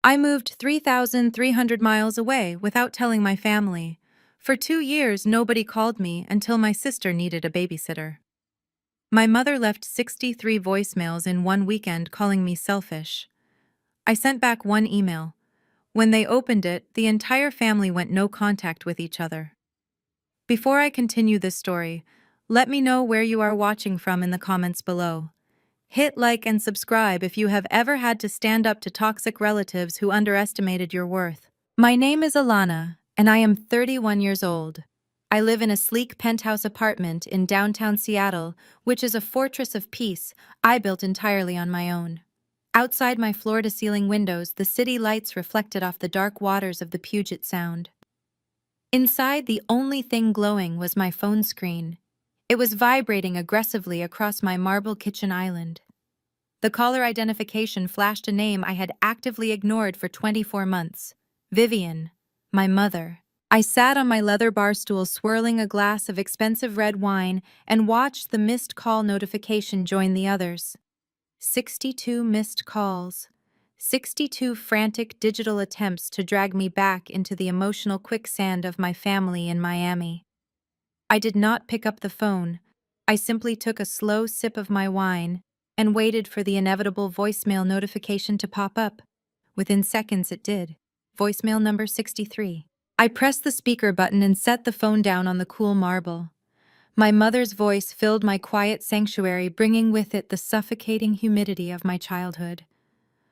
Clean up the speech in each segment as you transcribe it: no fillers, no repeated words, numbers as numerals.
I moved 3,300 miles away without telling my family. For 2 years, nobody called me until my sister needed a babysitter. My mother left 63 voicemails in one weekend calling me selfish. I sent back one email. When they opened it, the entire family went no contact with each other. Before I continue this story, let me know where you are watching from in the comments below. Hit like and subscribe if you have ever had to stand up to toxic relatives who underestimated your worth. My name is Alana, and I am 31 years old. I live in a sleek penthouse apartment in downtown Seattle, which is a fortress of peace I built entirely on my own. Outside my floor-to-ceiling windows, the city lights reflected off the dark waters of the Puget Sound. Inside, the only thing glowing was my phone screen. It was vibrating aggressively across my marble kitchen island. The caller identification flashed a name I had actively ignored for 24 months. Vivian, my mother. I sat on my leather bar stool swirling a glass of expensive red wine and watched the missed call notification join the others. 62 missed calls. 62 frantic digital attempts to drag me back into the emotional quicksand of my family in Miami. I did not pick up the phone. I simply took a slow sip of my wine and waited for the inevitable voicemail notification to pop up. Within seconds it did. Voicemail number 63. I pressed the speaker button and set the phone down on the cool marble. My mother's voice filled my quiet sanctuary, bringing with it the suffocating humidity of my childhood.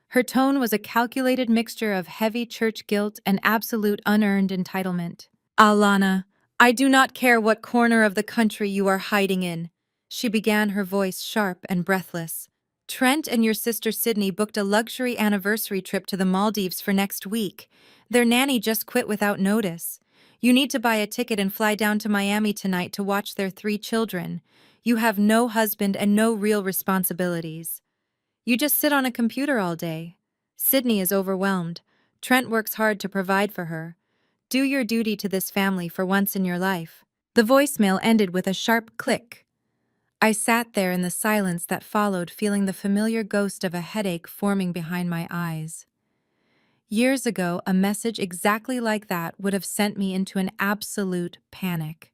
Her tone was a calculated mixture of heavy church guilt and absolute unearned entitlement. Alana, I do not care what corner of the country you are hiding in, she began, her voice sharp and breathless. Trent and your sister Sydney booked a luxury anniversary trip to the Maldives for next week. Their nanny just quit without notice. You need to buy a ticket and fly down to Miami tonight to watch their 3 children. You have no husband and no real responsibilities. You just sit on a computer all day. Sydney is overwhelmed. Trent works hard to provide for her. Do your duty to this family for once in your life. The voicemail ended with a sharp click. I sat there in the silence that followed, feeling the familiar ghost of a headache forming behind my eyes. Years ago, a message exactly like that would have sent me into an absolute panic.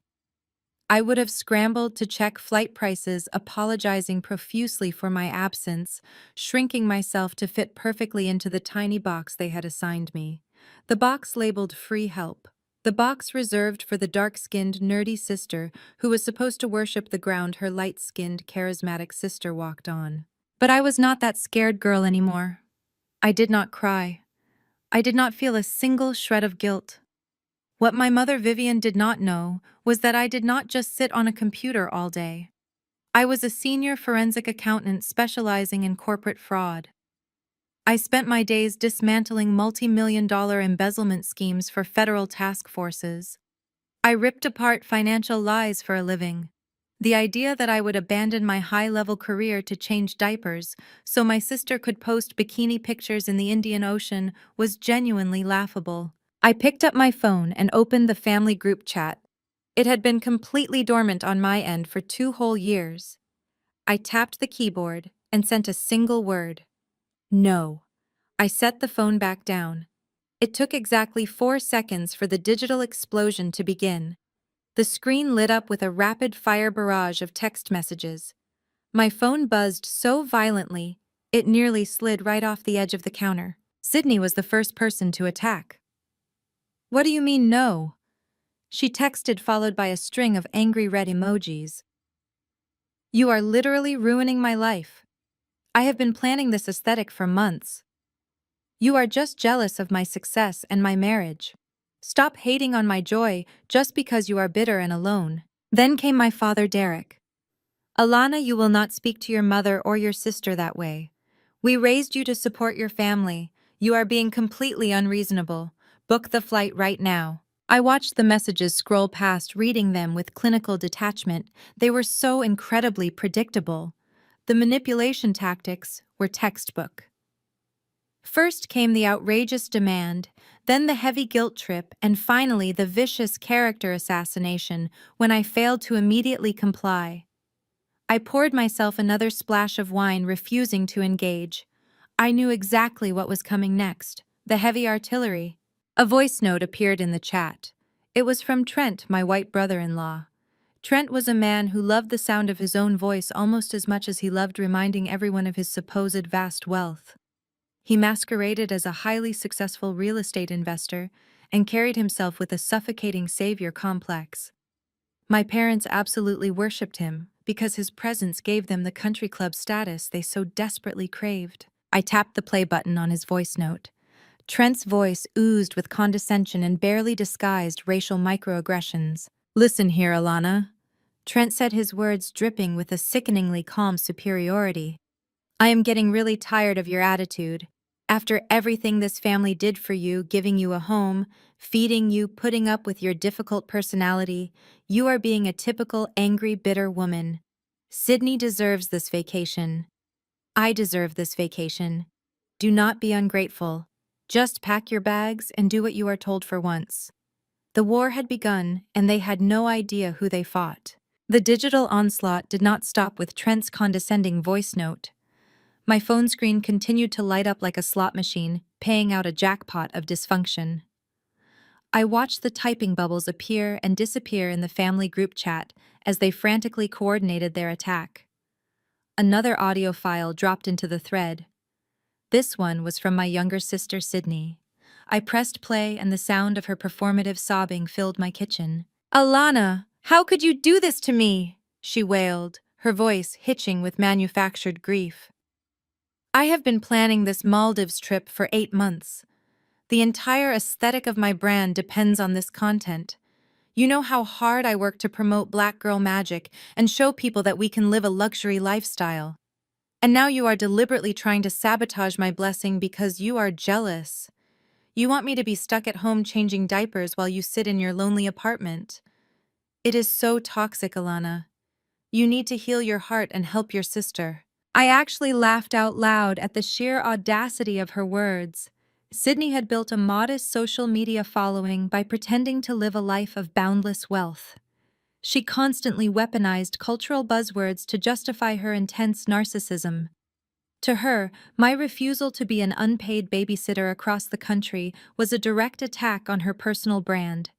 I would have scrambled to check flight prices, apologizing profusely for my absence, shrinking myself to fit perfectly into the tiny box they had assigned me. The box labeled free help. The box reserved for the dark-skinned, nerdy sister who was supposed to worship the ground her light-skinned, charismatic sister walked on. But I was not that scared girl anymore. I did not cry. I did not feel a single shred of guilt. What my mother Vivian did not know was that I did not just sit on a computer all day. I was a senior forensic accountant specializing in corporate fraud. I spent my days dismantling multi-million-dollar embezzlement schemes for federal task forces. I ripped apart financial lies for a living. The idea that I would abandon my high-level career to change diapers so my sister could post bikini pictures in the Indian Ocean was genuinely laughable. I picked up my phone and opened the family group chat. It had been completely dormant on my end for 2 whole years. I tapped the keyboard and sent a single word. No. I set the phone back down. It took exactly 4 seconds for the digital explosion to begin. The screen lit up with a rapid-fire barrage of text messages. My phone buzzed so violently, it nearly slid right off the edge of the counter. Sydney was the first person to attack. What do you mean, no? She texted, followed by a string of angry red emojis. You are literally ruining my life. I have been planning this aesthetic for months. You are just jealous of my success and my marriage. Stop hating on my joy just because you are bitter and alone. Then came my father, Derek. Alana, you will not speak to your mother or your sister that way. We raised you to support your family. You are being completely unreasonable. Book the flight right now. I watched the messages scroll past, reading them with clinical detachment. They were so incredibly predictable. The manipulation tactics were textbook. First came the outrageous demand, then the heavy guilt trip, and finally the vicious character assassination when I failed to immediately comply. I poured myself another splash of wine, refusing to engage. I knew exactly what was coming next. The heavy artillery. A voice note appeared in the chat. It was from Trent, my white brother-in-law. Trent was a man who loved the sound of his own voice almost as much as he loved reminding everyone of his supposed vast wealth. He masqueraded as a highly successful real estate investor and carried himself with a suffocating savior complex. My parents absolutely worshipped him because his presence gave them the country club status they so desperately craved. I tapped the play button on his voice note. Trent's voice oozed with condescension and barely disguised racial microaggressions. "Listen here, Alana." Trent said, his words dripping with a sickeningly calm superiority. "I am getting really tired of your attitude. After everything this family did for you, giving you a home, feeding you, putting up with your difficult personality, you are being a typical angry, bitter woman. Sydney deserves this vacation. I deserve this vacation. Do not be ungrateful. Just pack your bags and do what you are told for once." The war had begun, and they had no idea who they fought. The digital onslaught did not stop with Trent's condescending voice note. My phone screen continued to light up like a slot machine, paying out a jackpot of dysfunction. I watched the typing bubbles appear and disappear in the family group chat as they frantically coordinated their attack. Another audio file dropped into the thread. This one was from my younger sister, Sydney. I pressed play and the sound of her performative sobbing filled my kitchen. "Alana, how could you do this to me?" she wailed, her voice hitching with manufactured grief. "I have been planning this Maldives trip for 8 months. The entire aesthetic of my brand depends on this content. You know how hard I work to promote Black girl magic and show people that we can live a luxury lifestyle. And now you are deliberately trying to sabotage my blessing because you are jealous. You want me to be stuck at home changing diapers while you sit in your lonely apartment. It is so toxic, Alana. You need to heal your heart and help your sister." I actually laughed out loud at the sheer audacity of her words. Sydney had built a modest social media following by pretending to live a life of boundless wealth. She constantly weaponized cultural buzzwords to justify her intense narcissism. To her, my refusal to be an unpaid babysitter across the country was a direct attack on her personal brand.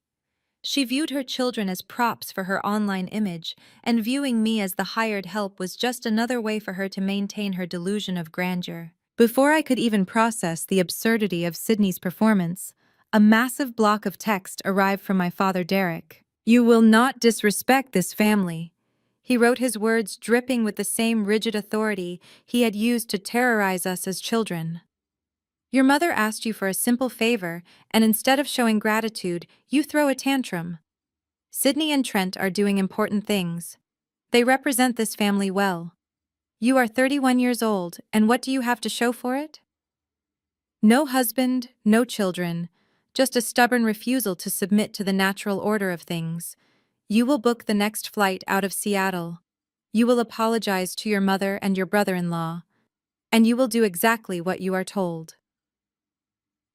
She viewed her children as props for her online image, and viewing me as the hired help was just another way for her to maintain her delusion of grandeur. Before I could even process the absurdity of Sydney's performance, a massive block of text arrived from my father Derek. "You will not disrespect this family." He wrote, his words dripping with the same rigid authority he had used to terrorize us as children. "Your mother asked you for a simple favor, and instead of showing gratitude, you throw a tantrum. Sydney and Trent are doing important things. They represent this family well. You are 31 years old, and what do you have to show for it? No husband, no children, just a stubborn refusal to submit to the natural order of things. You will book the next flight out of Seattle. You will apologize to your mother and your brother-in-law, and you will do exactly what you are told.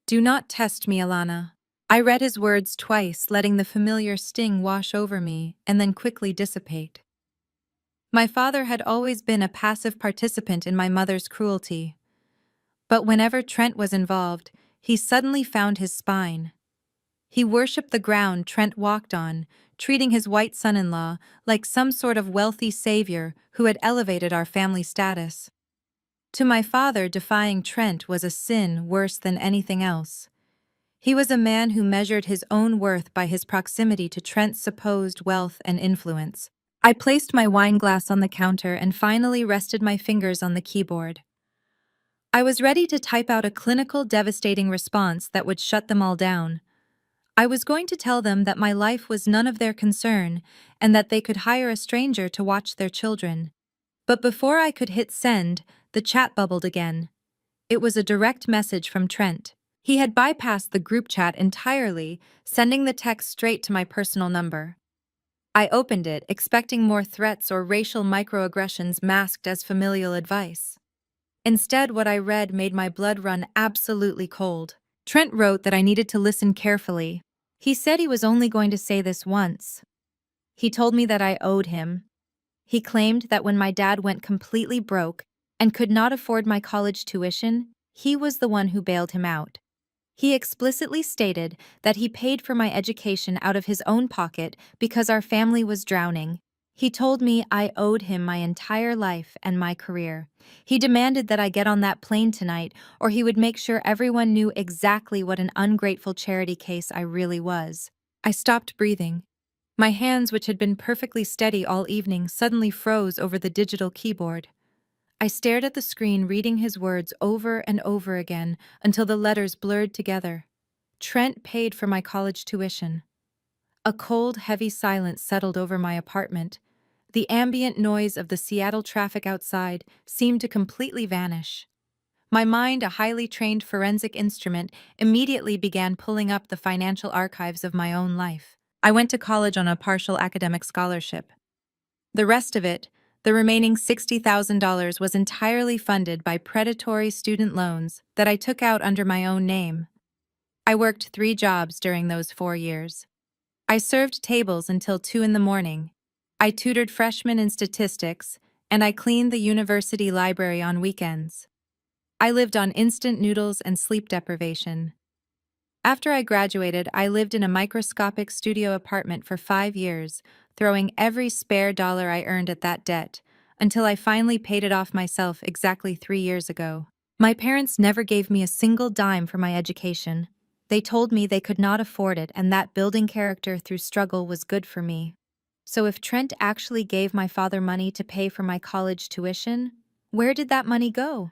Do not test me, Alana." I read his words twice, letting the familiar sting wash over me and then quickly dissipate. My father had always been a passive participant in my mother's cruelty. But whenever Trent was involved, he suddenly found his spine. He worshipped the ground Trent walked on, treating his white son-in-law like some sort of wealthy savior who had elevated our family status. To my father, defying Trent was a sin worse than anything else. He was a man who measured his own worth by his proximity to Trent's supposed wealth and influence. I placed my wine glass on the counter and finally rested my fingers on the keyboard. I was ready to type out a clinical, devastating response that would shut them all down. I was going to tell them that my life was none of their concern and that they could hire a stranger to watch their children. But before I could hit send, the chat bubbled again. It was a direct message from Trent. He had bypassed the group chat entirely, sending the text straight to my personal number. I opened it, expecting more threats or racial microaggressions masked as familial advice. Instead, what I read made my blood run absolutely cold. Trent wrote that I needed to listen carefully. He said he was only going to say this once. He told me that I owed him. He claimed that when my dad went completely broke and could not afford my college tuition, he was the one who bailed him out. He explicitly stated that he paid for my education out of his own pocket because our family was drowning. He told me I owed him my entire life and my career. He demanded that I get on that plane tonight, or he would make sure everyone knew exactly what an ungrateful charity case I really was. I stopped breathing. My hands, which had been perfectly steady all evening, suddenly froze over the digital keyboard. I stared at the screen, reading his words over and over again until the letters blurred together. Trent paid for my college tuition. A cold, heavy silence settled over my apartment. The ambient noise of the Seattle traffic outside seemed to completely vanish. My mind, a highly trained forensic instrument, immediately began pulling up the financial archives of my own life. I went to college on a partial academic scholarship. The rest of it, the remaining $60,000, was entirely funded by predatory student loans that I took out under my own name. I worked 3 jobs during those 4 years. I served tables until 2 in the morning. I tutored freshmen in statistics, and I cleaned the university library on weekends. I lived on instant noodles and sleep deprivation. After I graduated, I lived in a microscopic studio apartment for 5 years, throwing every spare dollar I earned at that debt, until I finally paid it off myself exactly 3 years ago. My parents never gave me a single dime for my education. They told me they could not afford it and that building character through struggle was good for me. So if Trent actually gave my father money to pay for my college tuition, where did that money go?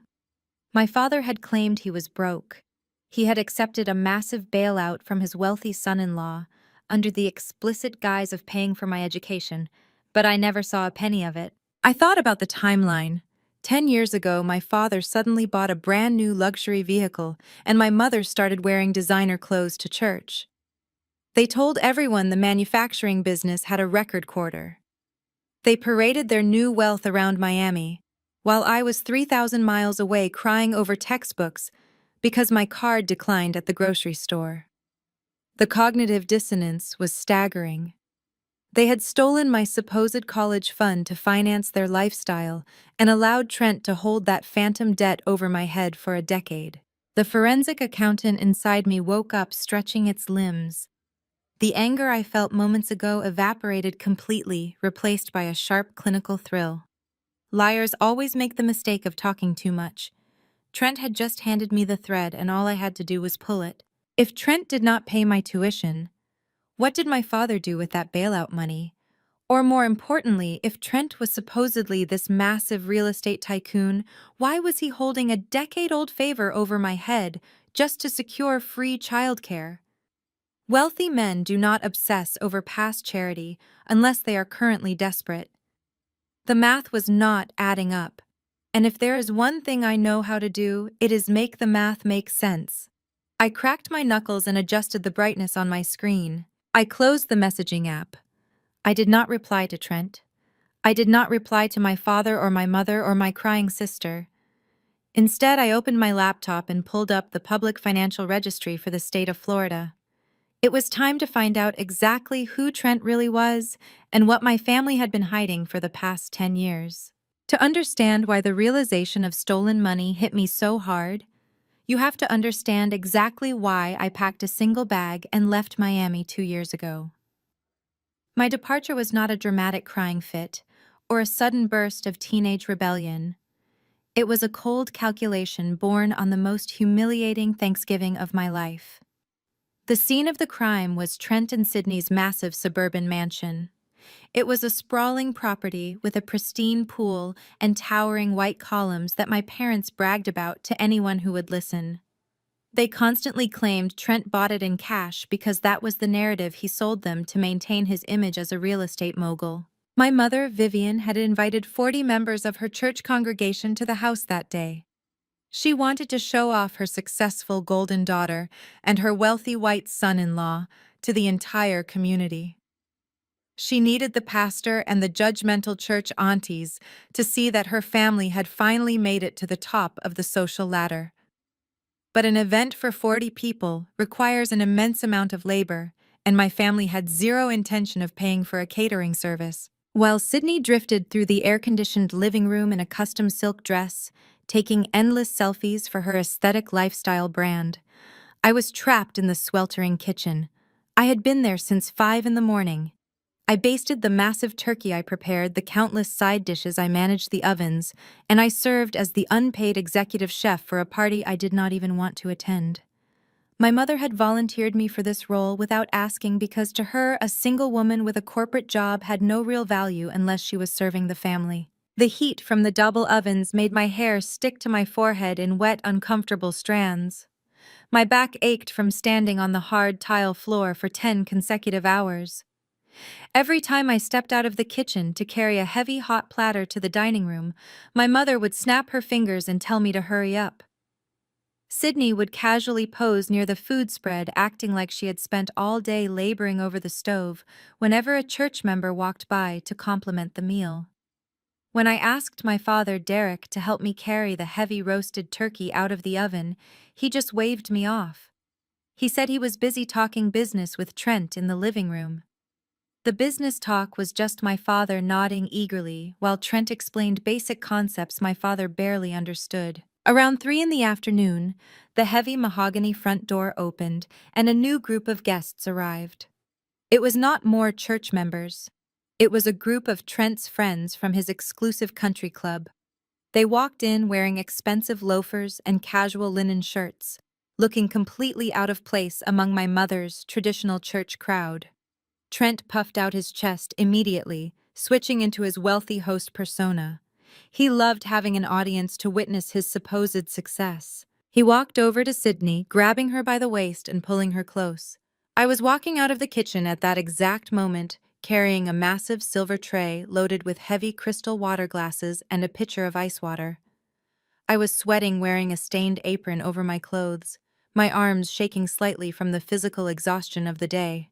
My father had claimed he was broke. He had accepted a massive bailout from his wealthy son-in-law under the explicit guise of paying for my education, but I never saw a penny of it. I thought about the timeline. 10 years ago, my father suddenly bought a brand new luxury vehicle, and my mother started wearing designer clothes to church. They told everyone the manufacturing business had a record quarter. They paraded their new wealth around Miami, while I was 3,000 miles away crying over textbooks because my card declined at the grocery store. The cognitive dissonance was staggering. They had stolen my supposed college fund to finance their lifestyle and allowed Trent to hold that phantom debt over my head for a decade. The forensic accountant inside me woke up, stretching its limbs. The anger I felt moments ago evaporated completely, replaced by a sharp clinical thrill. Liars always make the mistake of talking too much. Trent had just handed me the thread, and all I had to do was pull it. If Trent did not pay my tuition, what did my father do with that bailout money? Or more importantly, if Trent was supposedly this massive real estate tycoon, why was he holding a decade-old favor over my head just to secure free childcare? Wealthy men do not obsess over past charity unless they are currently desperate. The math was not adding up. And if there is one thing I know how to do, it is make the math make sense. I cracked my knuckles and adjusted the brightness on my screen. I closed the messaging app. I did not reply to Trent. I did not reply to my father or my mother or my crying sister. Instead, I opened my laptop and pulled up the public financial registry for the state of Florida. It was time to find out exactly who Trent really was and what my family had been hiding for the past 10 years. To understand why the realization of stolen money hit me so hard, you have to understand exactly why I packed a single bag and left Miami 2 years ago. My departure was not a dramatic crying fit or a sudden burst of teenage rebellion. It was a cold calculation born on the most humiliating Thanksgiving of my life. The scene of the crime was Trent and Sydney's massive suburban mansion. It was a sprawling property with a pristine pool and towering white columns that my parents bragged about to anyone who would listen. They constantly claimed Trent bought it in cash because that was the narrative he sold them to maintain his image as a real estate mogul. My mother, Vivian, had invited 40 members of her church congregation to the house that day. She wanted to show off her successful golden daughter and her wealthy white son-in-law to the entire community. She needed the pastor and the judgmental church aunties to see that her family had finally made it to the top of the social ladder. But an event for 40 people requires an immense amount of labor, and my family had zero intention of paying for a catering service. While Sydney drifted through the air-conditioned living room in a custom silk dress, taking endless selfies for her aesthetic lifestyle brand, I was trapped in the sweltering kitchen. I had been there since 5 in the morning. I basted the massive turkey I prepared, the countless side dishes I managed the ovens, and I served as the unpaid executive chef for a party I did not even want to attend. My mother had volunteered me for this role without asking because to her, a single woman with a corporate job had no real value unless she was serving the family. The heat from the double ovens made my hair stick to my forehead in wet, uncomfortable strands. My back ached from standing on the hard tile floor for 10 consecutive hours. Every time I stepped out of the kitchen to carry a heavy hot platter to the dining room, my mother would snap her fingers and tell me to hurry up. Sydney would casually pose near the food spread, acting like she had spent all day laboring over the stove whenever a church member walked by to compliment the meal. When I asked my father, Derek, to help me carry the heavy roasted turkey out of the oven, he just waved me off. He said he was busy talking business with Trent in the living room. The business talk was just my father nodding eagerly while Trent explained basic concepts my father barely understood. Around 3 in the afternoon, the heavy mahogany front door opened and a new group of guests arrived. It was not more church members. It was a group of Trent's friends from his exclusive country club. They walked in wearing expensive loafers and casual linen shirts, looking completely out of place among my mother's traditional church crowd. Trent puffed out his chest immediately, switching into his wealthy host persona. He loved having an audience to witness his supposed success. He walked over to Sydney, grabbing her by the waist and pulling her close. I was walking out of the kitchen at that exact moment, carrying a massive silver tray loaded with heavy crystal water glasses and a pitcher of ice water. I was sweating, wearing a stained apron over my clothes, my arms shaking slightly from the physical exhaustion of the day.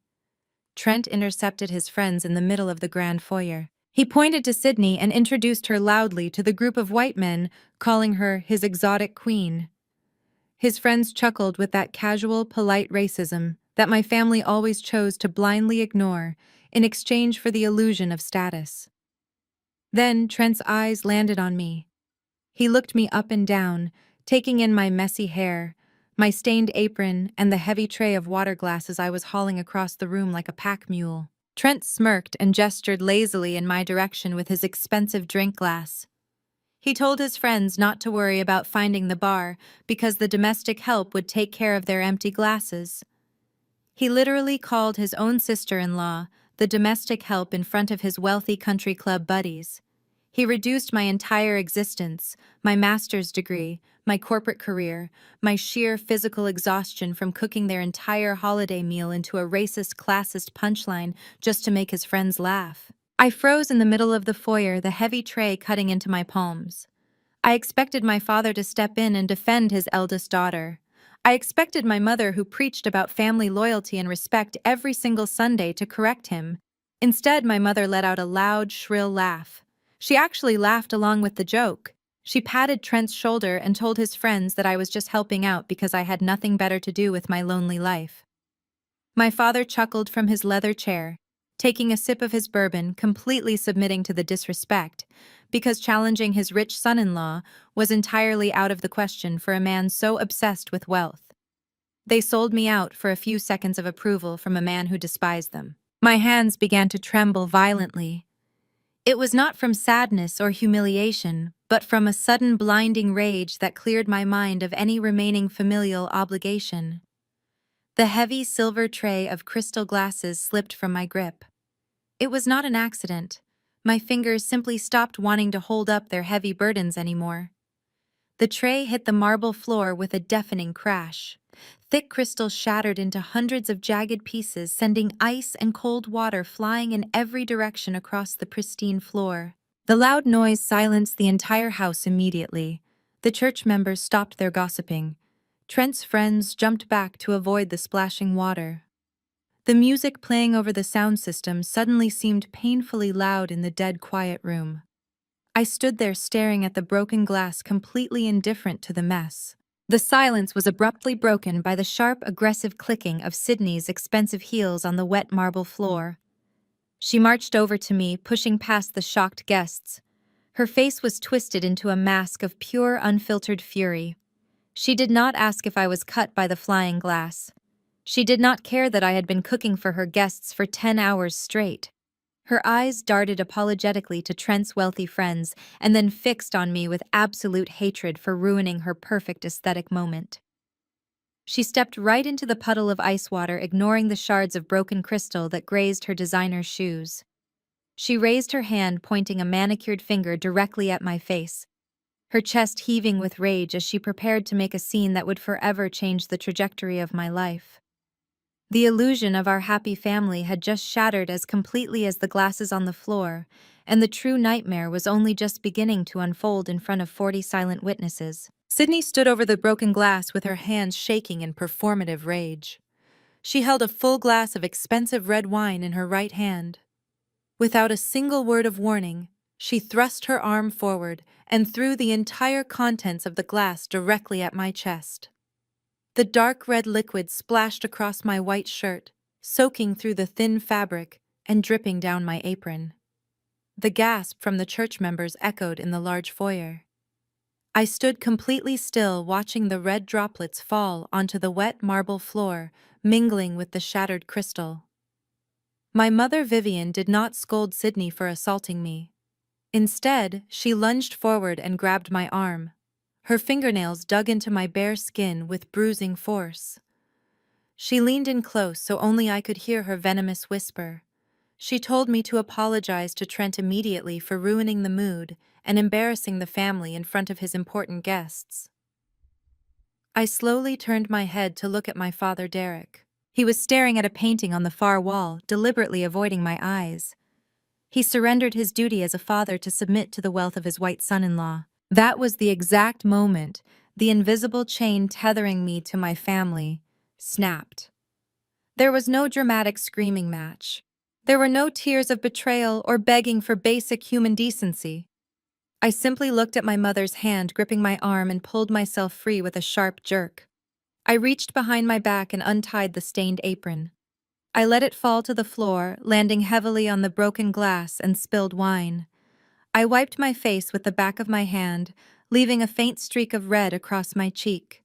Trent intercepted his friends in the middle of the grand foyer. He pointed to Sydney and introduced her loudly to the group of white men, calling her his exotic queen. His friends chuckled with that casual, polite racism that my family always chose to blindly ignore in exchange for the illusion of status. Then Trent's eyes landed on me. He looked me up and down, taking in my messy hair, my stained apron, and the heavy tray of water glasses I was hauling across the room like a pack mule. Trent smirked and gestured lazily in my direction with his expensive drink glass. He told his friends not to worry about finding the bar because the domestic help would take care of their empty glasses. He literally called his own sister-in-law the domestic help in front of his wealthy country club buddies. He reduced my entire existence, my master's degree, my corporate career, my sheer physical exhaustion from cooking their entire holiday meal into a racist, classist punchline just to make his friends laugh. I froze in the middle of the foyer, the heavy tray cutting into my palms. I expected my father to step in and defend his eldest daughter. I expected my mother, who preached about family loyalty and respect every single Sunday, to correct him. Instead, my mother let out a loud, shrill laugh. She actually laughed along with the joke. She patted Trent's shoulder and told his friends that I was just helping out because I had nothing better to do with my lonely life. My father chuckled from his leather chair, taking a sip of his bourbon, completely submitting to the disrespect, because challenging his rich son-in-law was entirely out of the question for a man so obsessed with wealth. They sold me out for a few seconds of approval from a man who despised them. My hands began to tremble violently. It was not from sadness or humiliation, but from a sudden blinding rage that cleared my mind of any remaining familial obligation. The heavy silver tray of crystal glasses slipped from my grip. It was not an accident. My fingers simply stopped wanting to hold up their heavy burdens anymore. The tray hit the marble floor with a deafening crash. Thick crystal shattered into hundreds of jagged pieces, sending ice and cold water flying in every direction across the pristine floor. The loud noise silenced the entire house immediately. The church members stopped their gossiping. Trent's friends jumped back to avoid the splashing water. The music playing over the sound system suddenly seemed painfully loud in the dead quiet room. I stood there staring at the broken glass, completely indifferent to the mess. The silence was abruptly broken by the sharp, aggressive clicking of Sydney's expensive heels on the wet marble floor. She marched over to me, pushing past the shocked guests. Her face was twisted into a mask of pure, unfiltered fury. She did not ask if I was cut by the flying glass. She did not care that I had been cooking for her guests for 10 hours straight. Her eyes darted apologetically to Trent's wealthy friends and then fixed on me with absolute hatred for ruining her perfect aesthetic moment. She stepped right into the puddle of ice water, ignoring the shards of broken crystal that grazed her designer shoes. She raised her hand, pointing a manicured finger directly at my face, her chest heaving with rage as she prepared to make a scene that would forever change the trajectory of my life. The illusion of our happy family had just shattered as completely as the glasses on the floor, and the true nightmare was only just beginning to unfold in front of 40 silent witnesses. Sydney stood over the broken glass with her hands shaking in performative rage. She held a full glass of expensive red wine in her right hand. Without a single word of warning, she thrust her arm forward and threw the entire contents of the glass directly at my chest. The dark red liquid splashed across my white shirt, soaking through the thin fabric and dripping down my apron. The gasp from the church members echoed in the large foyer. I stood completely still, watching the red droplets fall onto the wet marble floor, mingling with the shattered crystal. My mother Vivian did not scold Sydney for assaulting me. Instead, she lunged forward and grabbed my arm. Her fingernails dug into my bare skin with bruising force. She leaned in close so only I could hear her venomous whisper. She told me to apologize to Trent immediately for ruining the mood and embarrassing the family in front of his important guests. I slowly turned my head to look at my father Derek. He was staring at a painting on the far wall, deliberately avoiding my eyes. He surrendered his duty as a father to submit to the wealth of his white son-in-law. That was the exact moment the invisible chain tethering me to my family snapped. There was no dramatic screaming match. There were no tears of betrayal or begging for basic human decency. I simply looked at my mother's hand gripping my arm and pulled myself free with a sharp jerk. I reached behind my back and untied the stained apron. I let it fall to the floor, landing heavily on the broken glass and spilled wine. I wiped my face with the back of my hand, leaving a faint streak of red across my cheek.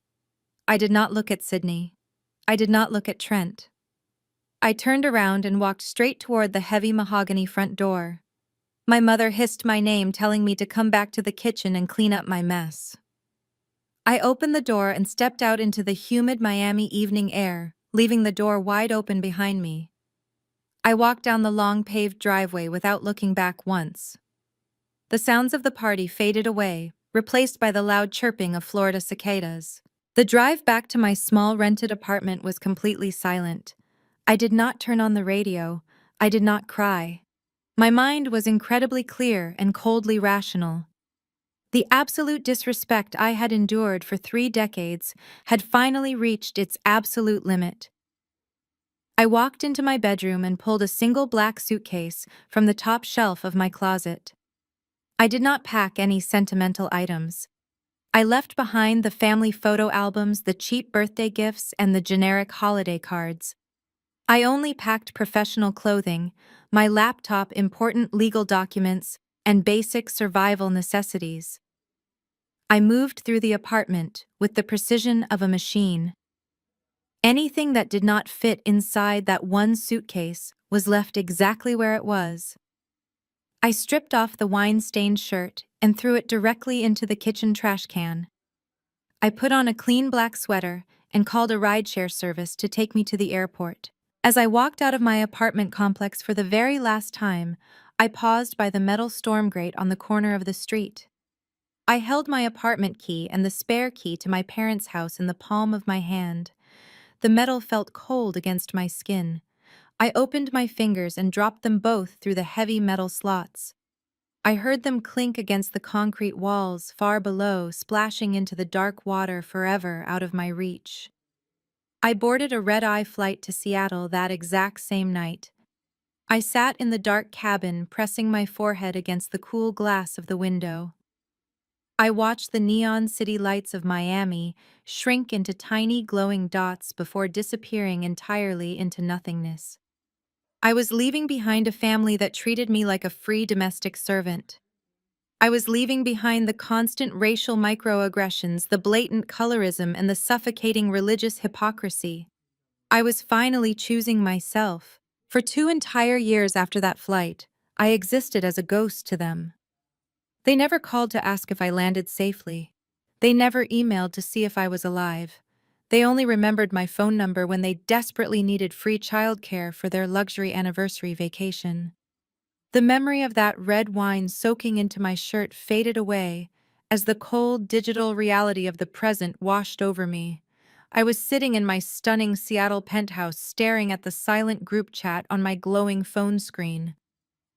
I did not look at Sydney. I did not look at Trent. I turned around and walked straight toward the heavy mahogany front door. My mother hissed my name, telling me to come back to the kitchen and clean up my mess. I opened the door and stepped out into the humid Miami evening air, leaving the door wide open behind me. I walked down the long paved driveway without looking back once. The sounds of the party faded away, replaced by the loud chirping of Florida cicadas. The drive back to my small rented apartment was completely silent. I did not turn on the radio. I did not cry. My mind was incredibly clear and coldly rational. The absolute disrespect I had endured for 3 decades had finally reached its absolute limit. I walked into my bedroom and pulled a single black suitcase from the top shelf of my closet. I did not pack any sentimental items. I left behind the family photo albums, the cheap birthday gifts, and the generic holiday cards. I only packed professional clothing, my laptop, important legal documents, and basic survival necessities. I moved through the apartment with the precision of a machine. Anything that did not fit inside that one suitcase was left exactly where it was. I stripped off the wine-stained shirt and threw it directly into the kitchen trash can. I put on a clean black sweater and called a rideshare service to take me to the airport. As I walked out of my apartment complex for the very last time, I paused by the metal storm grate on the corner of the street. I held my apartment key and the spare key to my parents' house in the palm of my hand. The metal felt cold against my skin. I opened my fingers and dropped them both through the heavy metal slots. I heard them clink against the concrete walls far below, splashing into the dark water forever out of my reach. I boarded a red-eye flight to Seattle that exact same night. I sat in the dark cabin, pressing my forehead against the cool glass of the window. I watched the neon city lights of Miami shrink into tiny glowing dots before disappearing entirely into nothingness. I was leaving behind a family that treated me like a free domestic servant. I was leaving behind the constant racial microaggressions, the blatant colorism, and the suffocating religious hypocrisy. I was finally choosing myself. For 2 entire years after that flight, I existed as a ghost to them. They never called to ask if I landed safely. They never emailed to see if I was alive. They only remembered my phone number when they desperately needed free childcare for their luxury anniversary vacation. The memory of that red wine soaking into my shirt faded away as the cold digital reality of the present washed over me. I was sitting in my stunning Seattle penthouse staring at the silent group chat on my glowing phone screen.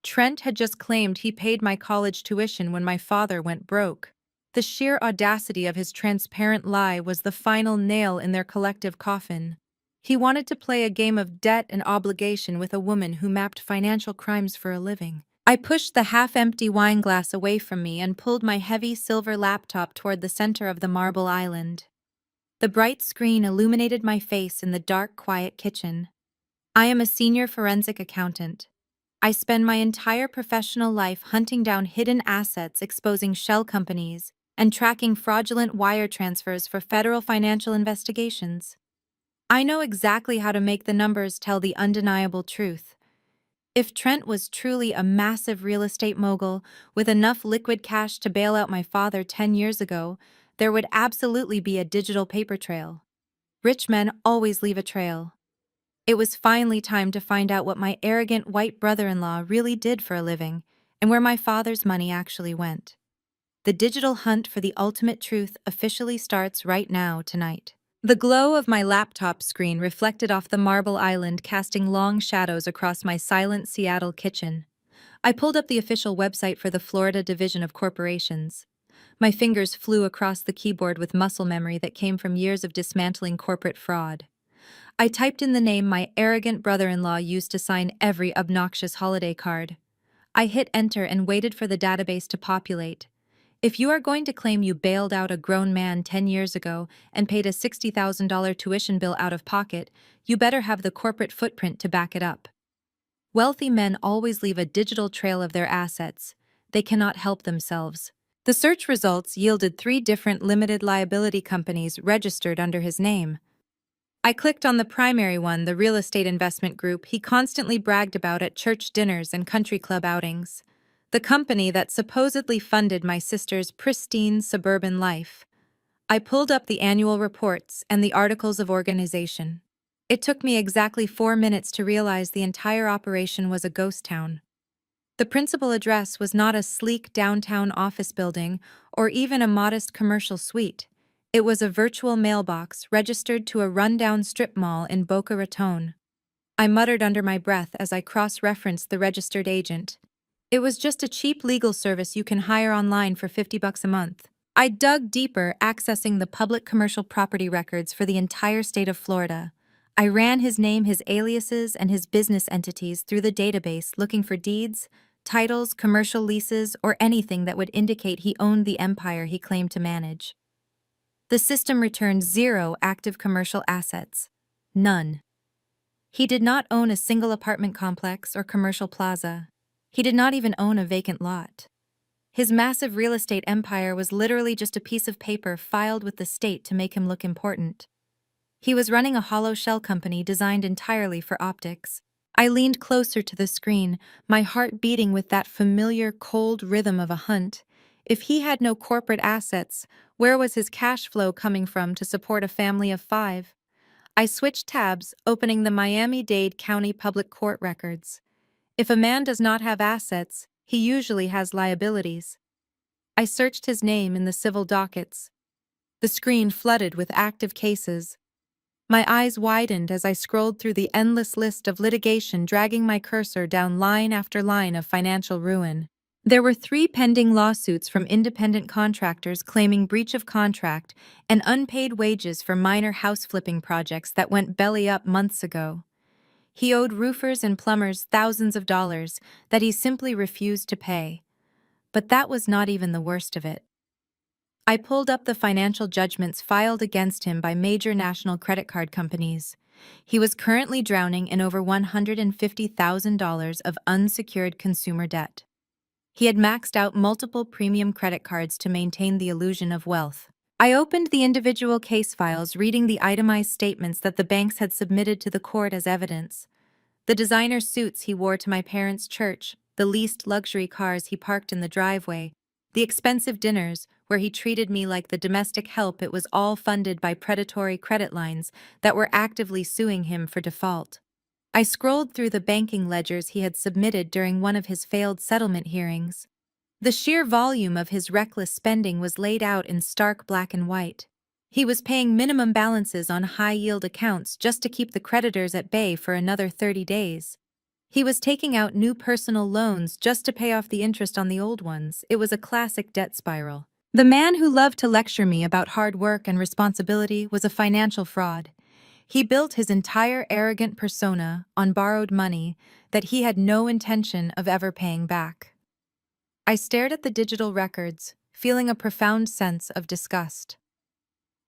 Trent had just claimed he paid my college tuition when my father went broke. The sheer audacity of his transparent lie was the final nail in their collective coffin. He wanted to play a game of debt and obligation with a woman who mapped financial crimes for a living. I pushed the half-empty wine glass away from me and pulled my heavy silver laptop toward the center of the marble island. The bright screen illuminated my face in the dark, quiet kitchen. I am a senior forensic accountant. I spend my entire professional life hunting down hidden assets, exposing shell companies, and tracking fraudulent wire transfers for federal financial investigations. I know exactly how to make the numbers tell the undeniable truth. If Trent was truly a massive real estate mogul with enough liquid cash to bail out my father 10 years ago, there would absolutely be a digital paper trail. Rich men always leave a trail. It was finally time to find out what my arrogant white brother-in-law really did for a living and where my father's money actually went. The digital hunt for the ultimate truth officially starts right now, tonight. The glow of my laptop screen reflected off the marble island, casting long shadows across my silent Seattle kitchen. I pulled up the official website for the Florida Division of Corporations. My fingers flew across the keyboard with muscle memory that came from years of dismantling corporate fraud. I typed in the name my arrogant brother-in-law used to sign every obnoxious holiday card. I hit enter and waited for the database to populate. If you are going to claim you bailed out a grown man 10 years ago and paid a $60,000 tuition bill out of pocket, you better have the corporate footprint to back it up. Wealthy men always leave a digital trail of their assets. They cannot help themselves. The search results yielded 3 different limited liability companies registered under his name. I clicked on the primary one, the real estate investment group he constantly bragged about at church dinners and country club outings. The company that supposedly funded my sister's pristine suburban life. I pulled up the annual reports and the articles of organization. It took me exactly 4 minutes to realize the entire operation was a ghost town. The principal address was not a sleek downtown office building or even a modest commercial suite. It was a virtual mailbox registered to a rundown strip mall in Boca Raton. I muttered under my breath as I cross-referenced the registered agent. It was just a cheap legal service you can hire online for $50 a month. I dug deeper, accessing the public commercial property records for the entire state of Florida. I ran his name, his aliases, and his business entities through the database looking for deeds, titles, commercial leases, or anything that would indicate he owned the empire he claimed to manage. The system returned 0 active commercial assets. None. He did not own a single apartment complex or commercial plaza. He did not even own a vacant lot. His massive real estate empire was literally just a piece of paper filed with the state to make him look important. He was running a hollow shell company designed entirely for optics. I leaned closer to the screen, my heart beating with that familiar cold rhythm of a hunt. If he had no corporate assets, where was his cash flow coming from to support a family of 5? I switched tabs, opening the Miami-Dade County Public Court records. If a man does not have assets, he usually has liabilities. I searched his name in the civil dockets. The screen flooded with active cases. My eyes widened as I scrolled through the endless list of litigation, dragging my cursor down line after line of financial ruin. There were 3 pending lawsuits from independent contractors claiming breach of contract and unpaid wages for minor house flipping projects that went belly up months ago. He owed roofers and plumbers thousands of dollars that he simply refused to pay. But that was not even the worst of it. I pulled up the financial judgments filed against him by major national credit card companies. He was currently drowning in over $150,000 of unsecured consumer debt. He had maxed out multiple premium credit cards to maintain the illusion of wealth. I opened the individual case files, reading the itemized statements that the banks had submitted to the court as evidence. The designer suits he wore to my parents' church, the leased luxury cars he parked in the driveway, the expensive dinners where he treated me like the domestic help, it was all funded by predatory credit lines that were actively suing him for default. I scrolled through the banking ledgers he had submitted during one of his failed settlement hearings. The sheer volume of his reckless spending was laid out in stark black and white. He was paying minimum balances on high-yield accounts just to keep the creditors at bay for another 30 days. He was taking out new personal loans just to pay off the interest on the old ones. It was a classic debt spiral. The man who loved to lecture me about hard work and responsibility was a financial fraud. He built his entire arrogant persona on borrowed money that he had no intention of ever paying back. I stared at the digital records, feeling a profound sense of disgust.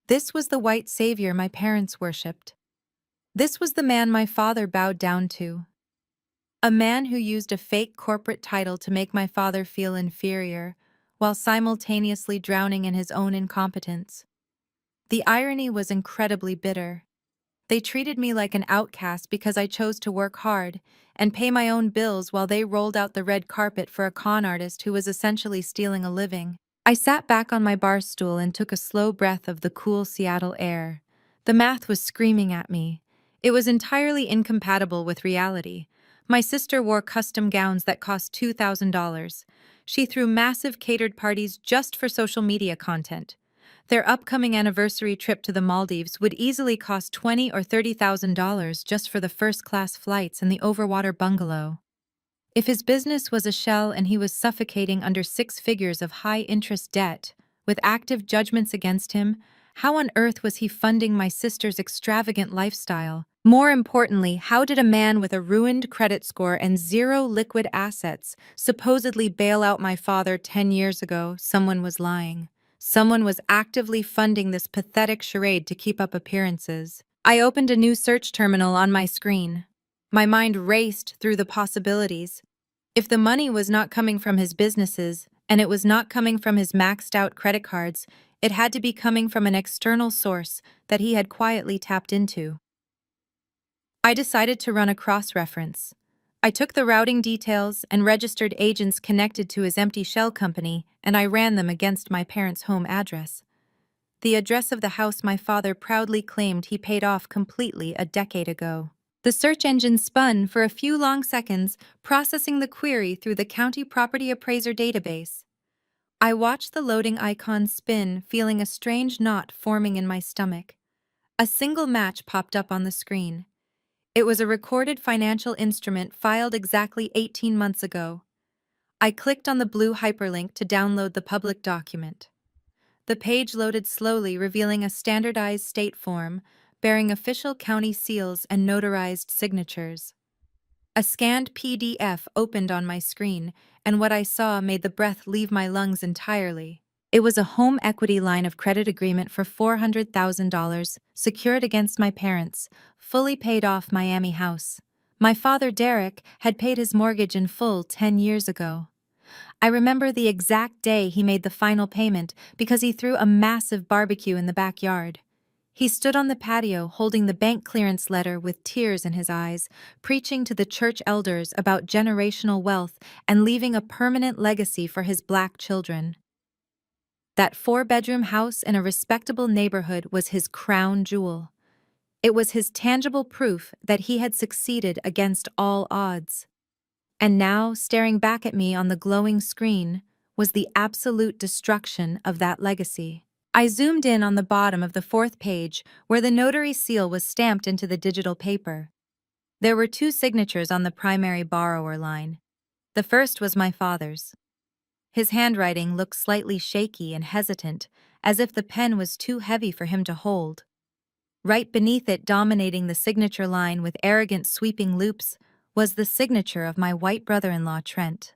This was the white savior my parents worshipped. This was the man my father bowed down to. A man who used a fake corporate title to make my father feel inferior, while simultaneously drowning in his own incompetence. The irony was incredibly bitter. They treated me like an outcast because I chose to work hard and pay my own bills while they rolled out the red carpet for a con artist who was essentially stealing a living. I sat back on my bar stool and took a slow breath of the cool Seattle air. The math was screaming at me. It was entirely incompatible with reality. My sister wore custom gowns that cost $2,000. She threw massive catered parties just for social media content. Their upcoming anniversary trip to the Maldives would easily cost $20,000 or $30,000 just for the first-class flights and the overwater bungalow. If his business was a shell and he was suffocating under 6 figures of high-interest debt, with active judgments against him, how on earth was he funding my sister's extravagant lifestyle? More importantly, how did a man with a ruined credit score and 0 liquid assets supposedly bail out my father 10 years ago? Someone was lying. Someone was actively funding this pathetic charade to keep up appearances. I opened a new search terminal on my screen. My mind raced through the possibilities. If the money was not coming from his businesses, and it was not coming from his maxed-out credit cards, it had to be coming from an external source that he had quietly tapped into. I decided to run a cross-reference. I took the routing details and registered agents connected to his empty shell company, and I ran them against my parents' home address. The address of the house my father proudly claimed he paid off completely a decade ago. The search engine spun for a few long seconds, processing the query through the county property appraiser database. I watched the loading icon spin, feeling a strange knot forming in my stomach. A single match popped up on the screen. It was a recorded financial instrument filed exactly 18 months ago. I clicked on the blue hyperlink to download the public document. The page loaded slowly, revealing a standardized state form bearing official county seals and notarized signatures. A scanned PDF opened on my screen, and what I saw made the breath leave my lungs entirely. It was a home equity line of credit agreement for $400,000, secured against my parents' fully paid off Miami house. My father, Derek, had paid his mortgage in full 10 years ago. I remember the exact day he made the final payment because he threw a massive barbecue in the backyard. He stood on the patio holding the bank clearance letter with tears in his eyes, preaching to the church elders about generational wealth and leaving a permanent legacy for his black children. That 4-bedroom house in a respectable neighborhood was his crown jewel. It was his tangible proof that he had succeeded against all odds. And now, staring back at me on the glowing screen, was the absolute destruction of that legacy. I zoomed in on the bottom of the 4th page, where the notary seal was stamped into the digital paper. There were 2 signatures on the primary borrower line. The first was my father's. His handwriting looked slightly shaky and hesitant, as if the pen was too heavy for him to hold. Right beneath it, dominating the signature line with arrogant sweeping loops, was the signature of my white brother-in-law, Trent.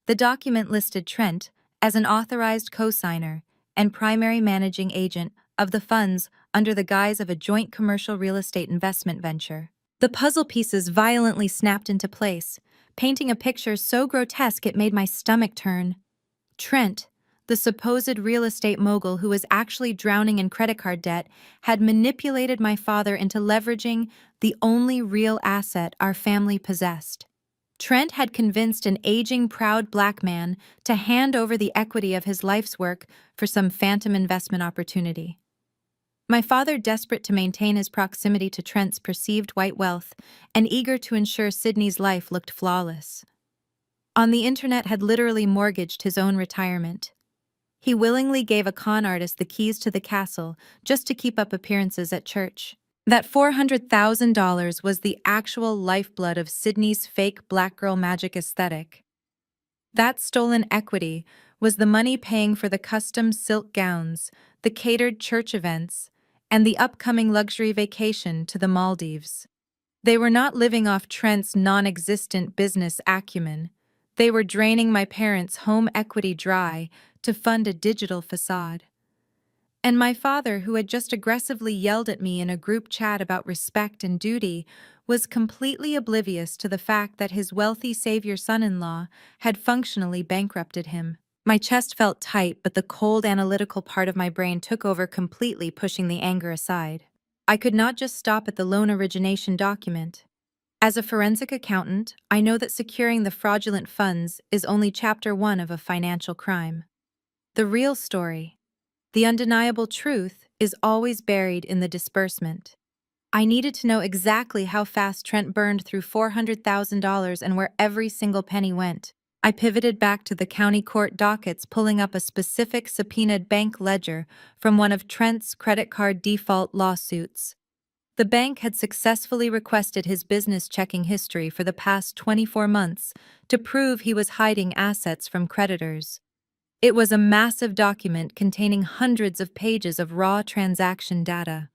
The document listed Trent as an authorized co-signer and primary managing agent of the funds under the guise of a joint commercial real estate investment venture. The puzzle pieces violently snapped into place, painting a picture so grotesque it made my stomach turn. Trent, the supposed real estate mogul who was actually drowning in credit card debt, had manipulated my father into leveraging the only real asset our family possessed. Trent had convinced an aging, proud black man to hand over the equity of his life's work for some phantom investment opportunity. My father, desperate to maintain his proximity to Trent's perceived white wealth and eager to ensure Sydney's life looked flawless, on the internet had literally mortgaged his own retirement. He willingly gave a con artist the keys to the castle just to keep up appearances at church. That $400,000 was the actual lifeblood of Sydney's fake black girl magic aesthetic. That stolen equity was the money paying for the custom silk gowns, the catered church events, and the upcoming luxury vacation to the Maldives. They were not living off Trent's non-existent business acumen. They were draining my parents' home equity dry to fund a digital facade. And my father, who had just aggressively yelled at me in a group chat about respect and duty, was completely oblivious to the fact that his wealthy savior son-in-law had functionally bankrupted him. My chest felt tight, but the cold analytical part of my brain took over completely, pushing the anger aside. I could not just stop at the loan origination document. As a forensic accountant, I know that securing the fraudulent funds is only chapter 1 of a financial crime. The real story, the undeniable truth, is always buried in the disbursement. I needed to know exactly how fast Trent burned through $400,000 and where every single penny went. I pivoted back to the county court dockets, pulling up a specific subpoenaed bank ledger from one of Trent's credit card default lawsuits. The bank had successfully requested his business checking history for the past 24 months to prove he was hiding assets from creditors. It was a massive document containing hundreds of pages of raw transaction data.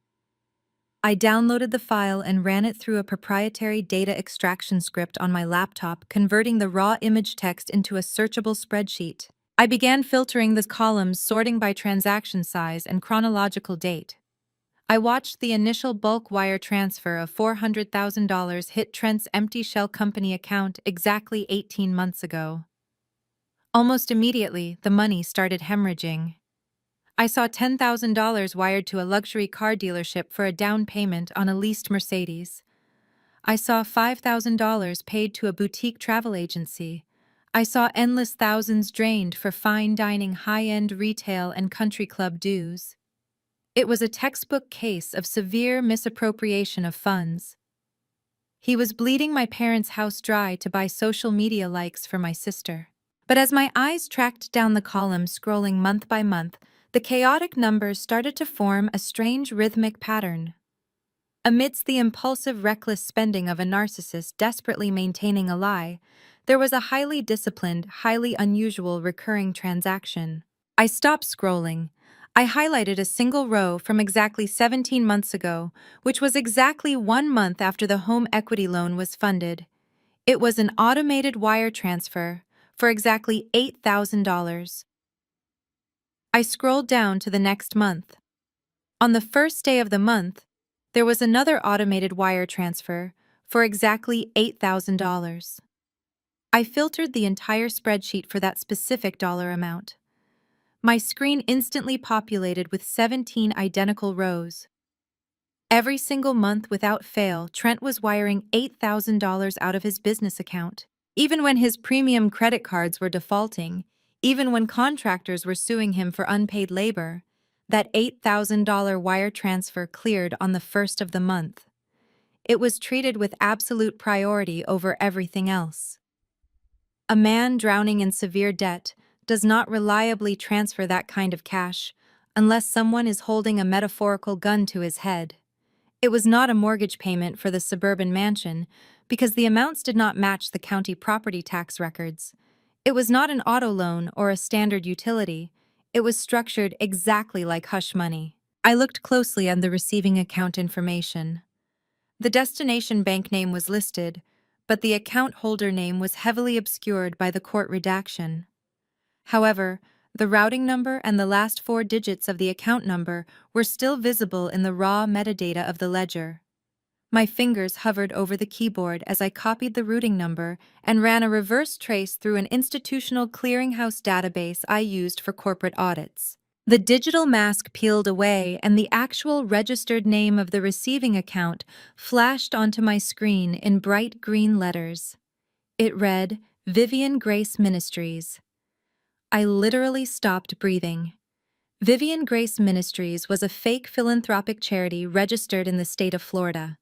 I downloaded the file and ran it through a proprietary data extraction script on my laptop, converting the raw image text into a searchable spreadsheet. I began filtering the columns, sorting by transaction size and chronological date. I watched the initial bulk wire transfer of $400,000 hit Trent's empty shell company account exactly 18 months ago. Almost immediately, the money started hemorrhaging. I saw $10,000 wired to a luxury car dealership for a down payment on a leased Mercedes. I saw $5,000 paid to a boutique travel agency. I saw endless thousands drained for fine dining, high-end retail, and country club dues. It was a textbook case of severe misappropriation of funds. He was bleeding my parents' house dry to buy social media likes for my sister. But as my eyes tracked down the column, scrolling month by month, the chaotic numbers started to form a strange rhythmic pattern. Amidst the impulsive, reckless spending of a narcissist desperately maintaining a lie, there was a highly disciplined, highly unusual recurring transaction. I stopped scrolling. I highlighted a single row from exactly 17 months ago, which was exactly 1 month after the home equity loan was funded. It was an automated wire transfer for exactly $8,000. I scrolled down to the next month. On the first day of the month, there was another automated wire transfer for exactly $8,000. I filtered the entire spreadsheet for that specific dollar amount. My screen instantly populated with 17 identical rows. Every single month without fail, Trent was wiring $8,000 out of his business account. Even when his premium credit cards were defaulting, even when contractors were suing him for unpaid labor, that $8,000 wire transfer cleared on the first of the month. It was treated with absolute priority over everything else. A man drowning in severe debt does not reliably transfer that kind of cash unless someone is holding a metaphorical gun to his head. It was not a mortgage payment for the suburban mansion because the amounts did not match the county property tax records. It was not an auto loan or a standard utility. It was structured exactly like hush money. I looked closely at the receiving account information. The destination bank name was listed, but the account holder name was heavily obscured by the court redaction. However, the routing number and the last 4 digits of the account number were still visible in the raw metadata of the ledger. My fingers hovered over the keyboard as I copied the routing number and ran a reverse trace through an institutional clearinghouse database I used for corporate audits. The digital mask peeled away and the actual registered name of the receiving account flashed onto my screen in bright green letters. It read, Vivian Grace Ministries. I literally stopped breathing. Vivian Grace Ministries was a fake philanthropic charity registered in the state of Florida.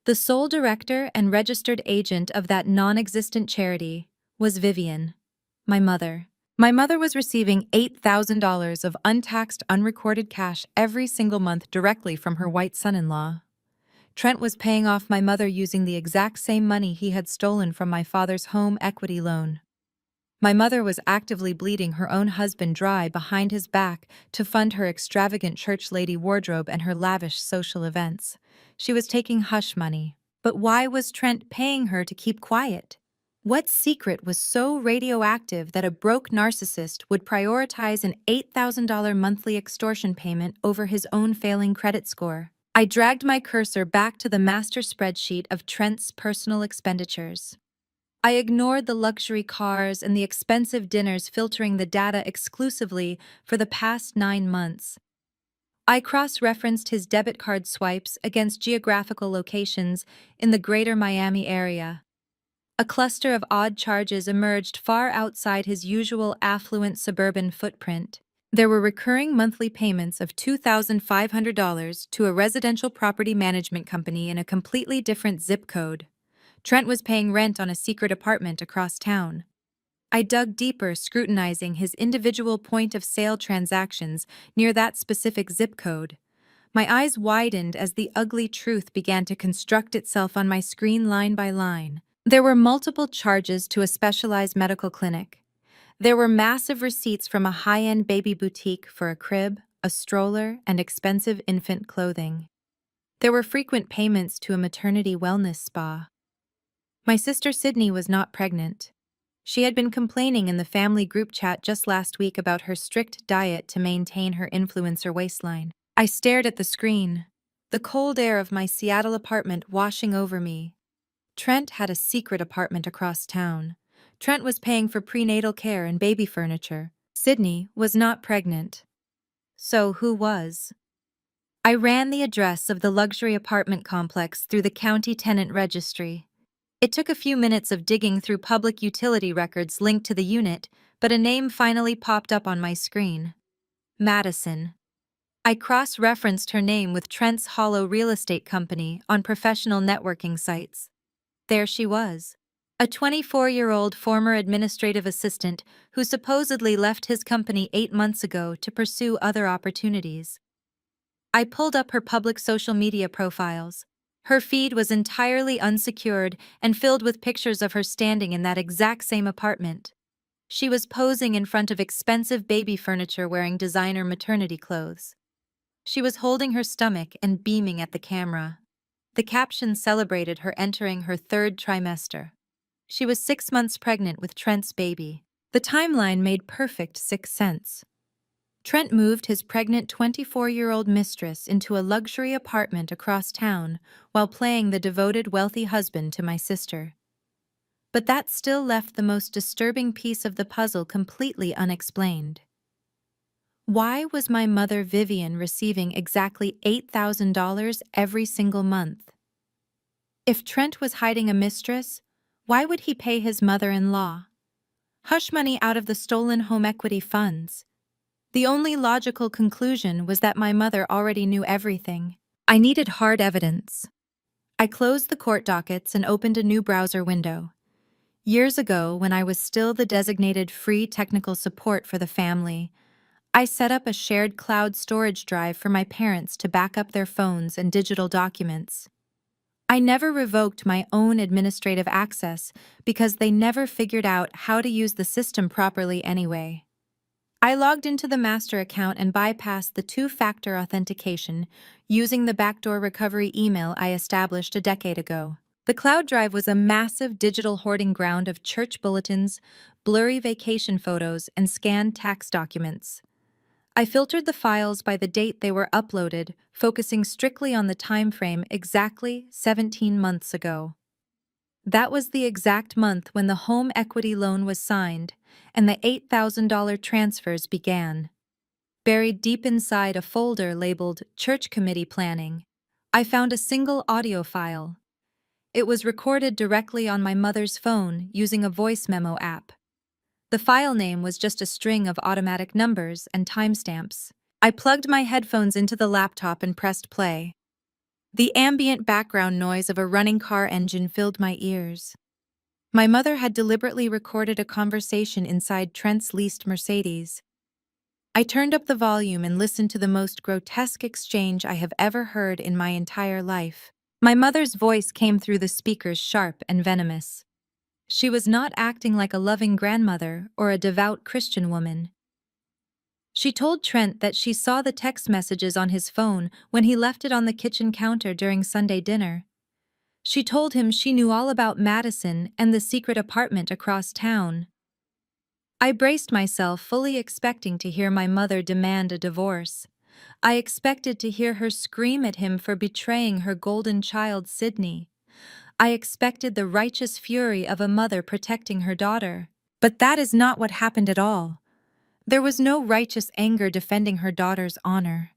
The sole director and registered agent of that non-existent charity was Vivian, my mother. My mother was receiving $8,000 of untaxed, unrecorded cash every single month directly from her white son-in-law. Trent was paying off my mother using the exact same money he had stolen from my father's home equity loan. My mother was actively bleeding her own husband dry behind his back to fund her extravagant church lady wardrobe and her lavish social events. She was taking hush money. But why was Trent paying her to keep quiet? What secret was so radioactive that a broke narcissist would prioritize an $8,000 monthly extortion payment over his own failing credit score? I dragged my cursor back to the master spreadsheet of Trent's personal expenditures. I ignored the luxury cars and the expensive dinners filtering the data exclusively for the past 9 months. I cross-referenced his debit card swipes against geographical locations in the greater Miami area. A cluster of odd charges emerged far outside his usual affluent suburban footprint. There were recurring monthly payments of $2,500 to a residential property management company in a completely different zip code. Trent was paying rent on a secret apartment across town. I dug deeper, scrutinizing his individual point-of-sale transactions near that specific zip code. My eyes widened as the ugly truth began to construct itself on my screen line by line. There were multiple charges to a specialized medical clinic. There were massive receipts from a high-end baby boutique for a crib, a stroller, and expensive infant clothing. There were frequent payments to a maternity wellness spa. My sister Sydney was not pregnant. She had been complaining in the family group chat just last week about her strict diet to maintain her influencer waistline. I stared at the screen, the cold air of my Seattle apartment washing over me. Trent had a secret apartment across town. Trent was paying for prenatal care and baby furniture. Sydney was not pregnant. So who was? I ran the address of the luxury apartment complex through the county tenant registry. It took a few minutes of digging through public utility records linked to the unit, but a name finally popped up on my screen. Madison. I cross-referenced her name with Trent's Hollow Real Estate Company on professional networking sites. There she was. A 24-year-old former administrative assistant who supposedly left his company 8 months ago to pursue other opportunities. I pulled up her public social media profiles. Her feed was entirely unsecured and filled with pictures of her standing in that exact same apartment. She was posing in front of expensive baby furniture wearing designer maternity clothes. She was holding her stomach and beaming at the camera. The caption celebrated her entering her 3rd trimester. She was 6 months pregnant with Trent's baby. The timeline made perfect 6 sense. Trent moved his pregnant 24-year-old mistress into a luxury apartment across town while playing the devoted wealthy husband to my sister. But that still left the most disturbing piece of the puzzle completely unexplained. Why was my mother Vivian receiving exactly $8,000 every single month? If Trent was hiding a mistress, why would he pay his mother-in-law? Hush money out of the stolen home equity funds. The only logical conclusion was that my mother already knew everything. I needed hard evidence. I closed the court dockets and opened a new browser window. Years ago, when I was still the designated free technical support for the family, I set up a shared cloud storage drive for my parents to back up their phones and digital documents. I never revoked my own administrative access because they never figured out how to use the system properly anyway. I logged into the master account and bypassed the 2-factor authentication using the backdoor recovery email I established a decade ago. The cloud drive was a massive digital hoarding ground of church bulletins, blurry vacation photos, and scanned tax documents. I filtered the files by the date they were uploaded, focusing strictly on the time frame exactly 17 months ago. That was the exact month when the home equity loan was signed and the $8,000 transfers began. Buried deep inside a folder labeled Church Committee Planning, I found a single audio file. It was recorded directly on my mother's phone using a voice memo app. The file name was just a string of automatic numbers and timestamps. I plugged my headphones into the laptop and pressed play. The ambient background noise of a running car engine filled my ears. My mother had deliberately recorded a conversation inside Trent's leased Mercedes. I turned up the volume and listened to the most grotesque exchange I have ever heard in my entire life. My mother's voice came through the speakers sharp and venomous. She was not acting like a loving grandmother or a devout Christian woman. She told Trent that she saw the text messages on his phone when he left it on the kitchen counter during Sunday dinner. She told him she knew all about Madison and the secret apartment across town. I braced myself, fully expecting to hear my mother demand a divorce. I expected to hear her scream at him for betraying her golden child, Sydney. I expected the righteous fury of a mother protecting her daughter. But that is not what happened at all. There was no righteous anger defending her daughter's honor.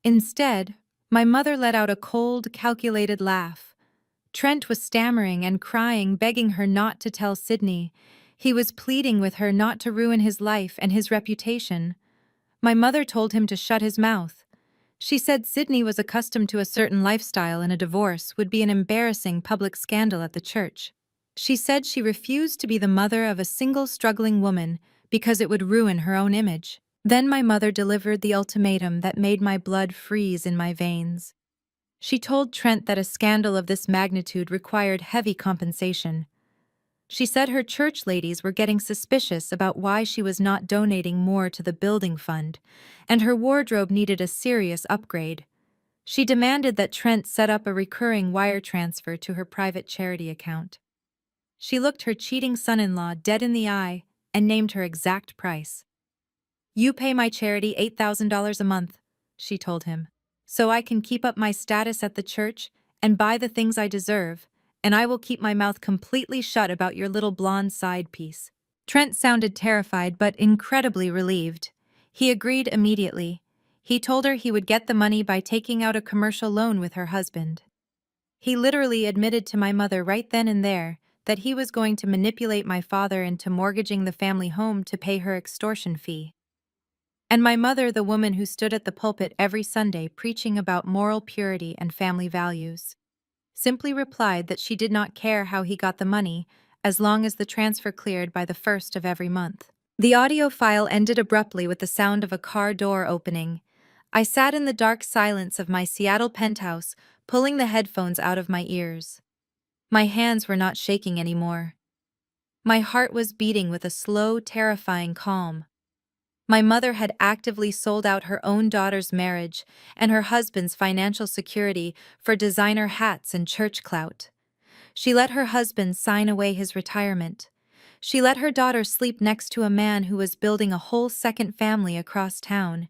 Instead, my mother let out a cold, calculated laugh. Trent was stammering and crying, begging her not to tell Sydney. He was pleading with her not to ruin his life and his reputation. My mother told him to shut his mouth. She said Sydney was accustomed to a certain lifestyle and a divorce would be an embarrassing public scandal at the church. She said she refused to be the mother of a single struggling woman because it would ruin her own image. Then my mother delivered the ultimatum that made my blood freeze in my veins. She told Trent that a scandal of this magnitude required heavy compensation. She said her church ladies were getting suspicious about why she was not donating more to the building fund, and her wardrobe needed a serious upgrade. She demanded that Trent set up a recurring wire transfer to her private charity account. She looked her cheating son-in-law dead in the eye and named her exact price. "You pay my charity $8,000 a month," she told him, "so I can keep up my status at the church and buy the things I deserve, and I will keep my mouth completely shut about your little blonde side piece." Trent sounded terrified but incredibly relieved. He agreed immediately. He told her he would get the money by taking out a commercial loan with her husband. He literally admitted to my mother right then and there that he was going to manipulate my father into mortgaging the family home to pay her extortion fee. And my mother, the woman who stood at the pulpit every Sunday preaching about moral purity and family values, simply replied that she did not care how he got the money as long as the transfer cleared by the 1st of every month. The audio file ended abruptly with the sound of a car door opening. I sat in the dark silence of my Seattle penthouse, pulling the headphones out of my ears. My hands were not shaking anymore. My heart was beating with a slow, terrifying calm. My mother had actively sold out her own daughter's marriage and her husband's financial security for designer hats and church clout. She let her husband sign away his retirement. She let her daughter sleep next to a man who was building a whole second family across town.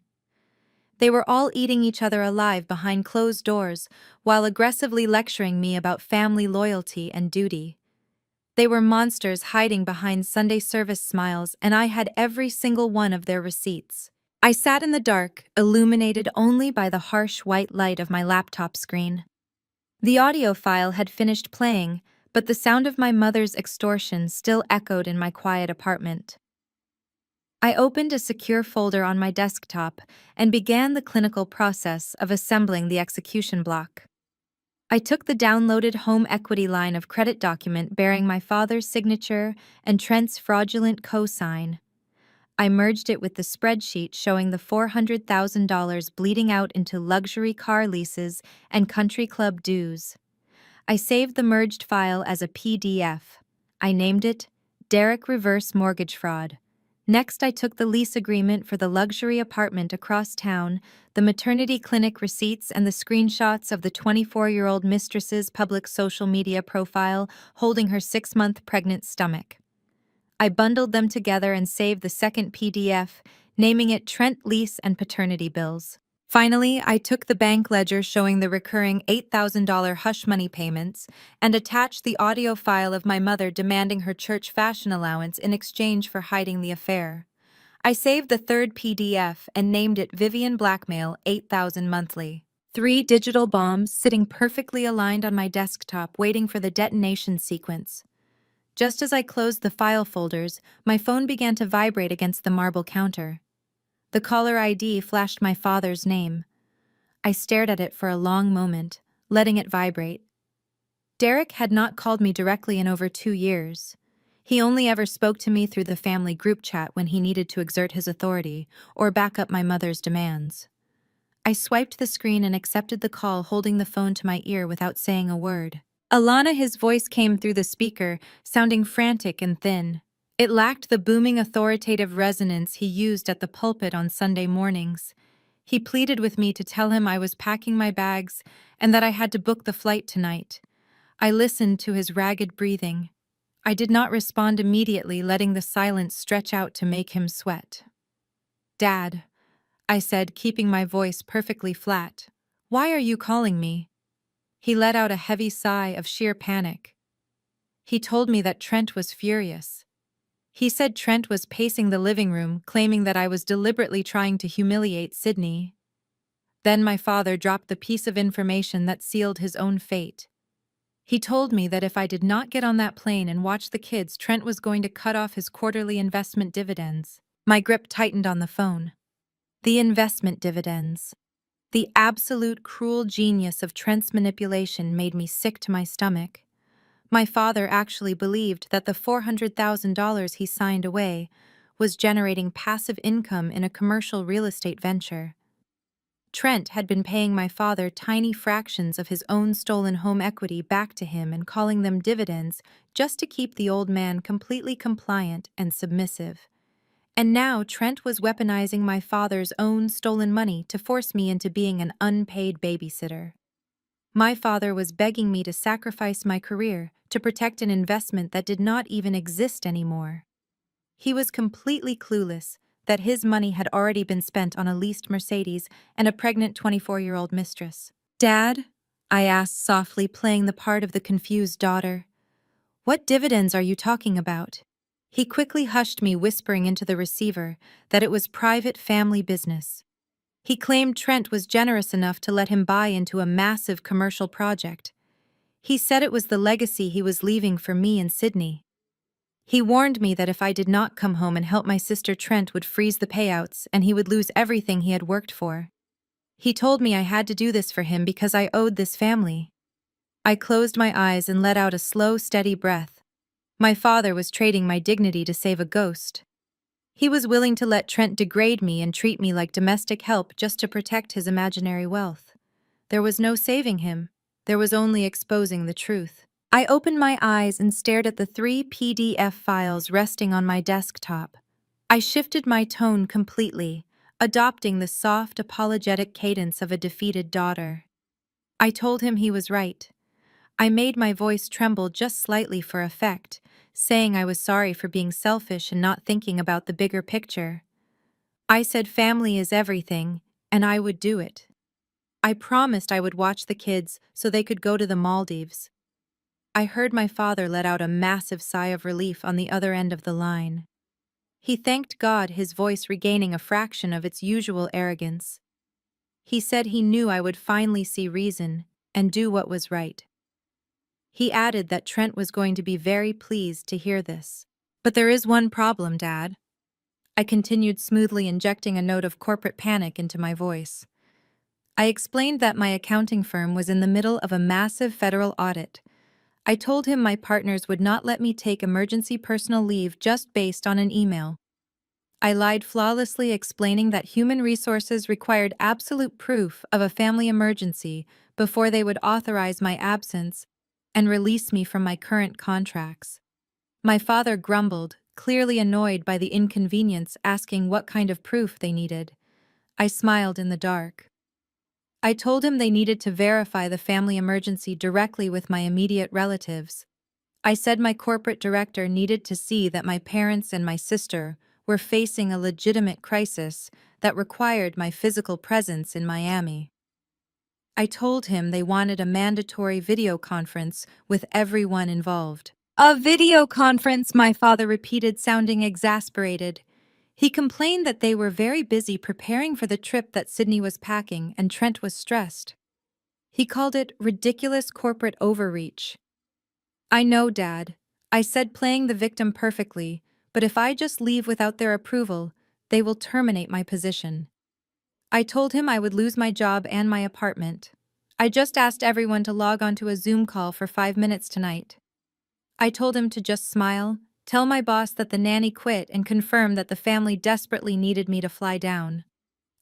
They were all eating each other alive behind closed doors while aggressively lecturing me about family loyalty and duty. They were monsters hiding behind Sunday service smiles, and I had every single one of their receipts. I sat in the dark, illuminated only by the harsh white light of my laptop screen. The audio file had finished playing, but the sound of my mother's extortion still echoed in my quiet apartment. I opened a secure folder on my desktop and began the clinical process of assembling the execution block. I took the downloaded home equity line of credit document bearing my father's signature and Trent's fraudulent cosign. I merged it with the spreadsheet showing the $400,000 bleeding out into luxury car leases and country club dues. I saved the merged file as a PDF. I named it Derek Reverse Mortgage Fraud. Next, I took the lease agreement for the luxury apartment across town, the maternity clinic receipts, and the screenshots of the 24-year-old mistress's public social media profile holding her 6-month pregnant stomach. I bundled them together and saved the second PDF, naming it Trent Lease and Paternity Bills. Finally, I took the bank ledger showing the recurring $8,000 hush money payments and attached the audio file of my mother demanding her church fashion allowance in exchange for hiding the affair. I saved the third PDF and named it Vivian Blackmail 8,000 monthly. 3 digital bombs sitting perfectly aligned on my desktop waiting for the detonation sequence. Just as I closed the file folders, my phone began to vibrate against the marble counter. The caller ID flashed my father's name. I stared at it for a long moment, letting it vibrate. Derek had not called me directly in over 2 years. He only ever spoke to me through the family group chat when he needed to exert his authority or back up my mother's demands. I swiped the screen and accepted the call, holding the phone to my ear without saying a word. Alana, his voice came through the speaker, sounding frantic and thin. It lacked the booming authoritative resonance he used at the pulpit on Sunday mornings. He pleaded with me to tell him I was packing my bags and that I had to book the flight tonight. I listened to his ragged breathing. I did not respond immediately, letting the silence stretch out to make him sweat. "Dad," I said, keeping my voice perfectly flat. "Why are you calling me?" He let out a heavy sigh of sheer panic. He told me that Trent was furious. He said Trent was pacing the living room, claiming that I was deliberately trying to humiliate Sydney. Then my father dropped the piece of information that sealed his own fate. He told me that if I did not get on that plane and watch the kids, Trent was going to cut off his quarterly investment dividends. My grip tightened on the phone. The investment dividends. The absolute cruel genius of Trent's manipulation made me sick to my stomach. My father actually believed that the $400,000 he signed away was generating passive income in a commercial real estate venture. Trent had been paying my father tiny fractions of his own stolen home equity back to him and calling them dividends just to keep the old man completely compliant and submissive. And now Trent was weaponizing my father's own stolen money to force me into being an unpaid babysitter. My father was begging me to sacrifice my career to protect an investment that did not even exist anymore. He was completely clueless that his money had already been spent on a leased Mercedes and a pregnant 24-year-old mistress. "Dad?" I asked softly, playing the part of the confused daughter. "What dividends are you talking about?" He quickly hushed me, whispering into the receiver that it was private family business. He claimed Trent was generous enough to let him buy into a massive commercial project. He said it was the legacy he was leaving for me and Sydney. He warned me that if I did not come home and help my sister, Trent would freeze the payouts and he would lose everything he had worked for. He told me I had to do this for him because I owed this family. I closed my eyes and let out a slow, steady breath. My father was trading my dignity to save a ghost. He was willing to let Trent degrade me and treat me like domestic help just to protect his imaginary wealth. There was no saving him. There was only exposing the truth. I opened my eyes and stared at the 3 PDF files resting on my desktop. I shifted my tone completely, adopting the soft, apologetic cadence of a defeated daughter. I told him he was right. I made my voice tremble just slightly for effect, saying I was sorry for being selfish and not thinking about the bigger picture. I said family is everything, and I would do it. I promised I would watch the kids so they could go to the Maldives. I heard my father let out a massive sigh of relief on the other end of the line. He thanked God, his voice regaining a fraction of its usual arrogance. He said he knew I would finally see reason and do what was right. He added that Trent was going to be very pleased to hear this. "But there is one problem, Dad." I continued smoothly, injecting a note of corporate panic into my voice. I explained that my accounting firm was in the middle of a massive federal audit. I told him my partners would not let me take emergency personal leave just based on an email. I lied flawlessly, explaining that human resources required absolute proof of a family emergency before they would authorize my absence and release me from my current contracts. My father grumbled, clearly annoyed by the inconvenience, asking what kind of proof they needed. I smiled in the dark. I told him they needed to verify the family emergency directly with my immediate relatives. I said my corporate director needed to see that my parents and my sister were facing a legitimate crisis that required my physical presence in Miami. I told him they wanted a mandatory video conference with everyone involved. A video conference, my father repeated, sounding exasperated. He complained that they were very busy preparing for the trip that Sydney was packing, and Trent was stressed. He called it ridiculous corporate overreach. I know, Dad, I said, playing the victim perfectly, but if I just leave without their approval, they will terminate my position. I told him I would lose my job and my apartment. I just asked everyone to log onto a Zoom call for 5 minutes tonight. I told him to just smile, tell my boss that the nanny quit, and confirm that the family desperately needed me to fly down.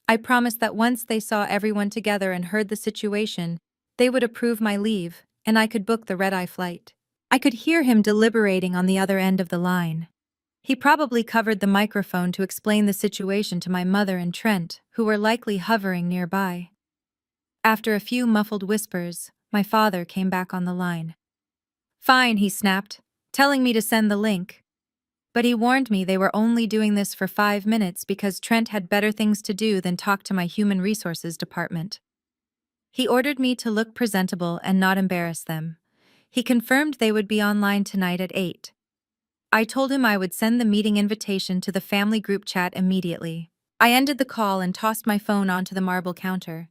I promised that once they saw everyone together and heard the situation, they would approve my leave, and I could book the red-eye flight. I could hear him deliberating on the other end of the line. He probably covered the microphone to explain the situation to my mother and Trent, who were likely hovering nearby. After a few muffled whispers, my father came back on the line. Fine, he snapped, telling me to send the link. But he warned me they were only doing this for 5 minutes because Trent had better things to do than talk to my human resources department. He ordered me to look presentable and not embarrass them. He confirmed they would be online tonight at 8. I told him I would send the meeting invitation to the family group chat immediately. I ended the call and tossed my phone onto the marble counter.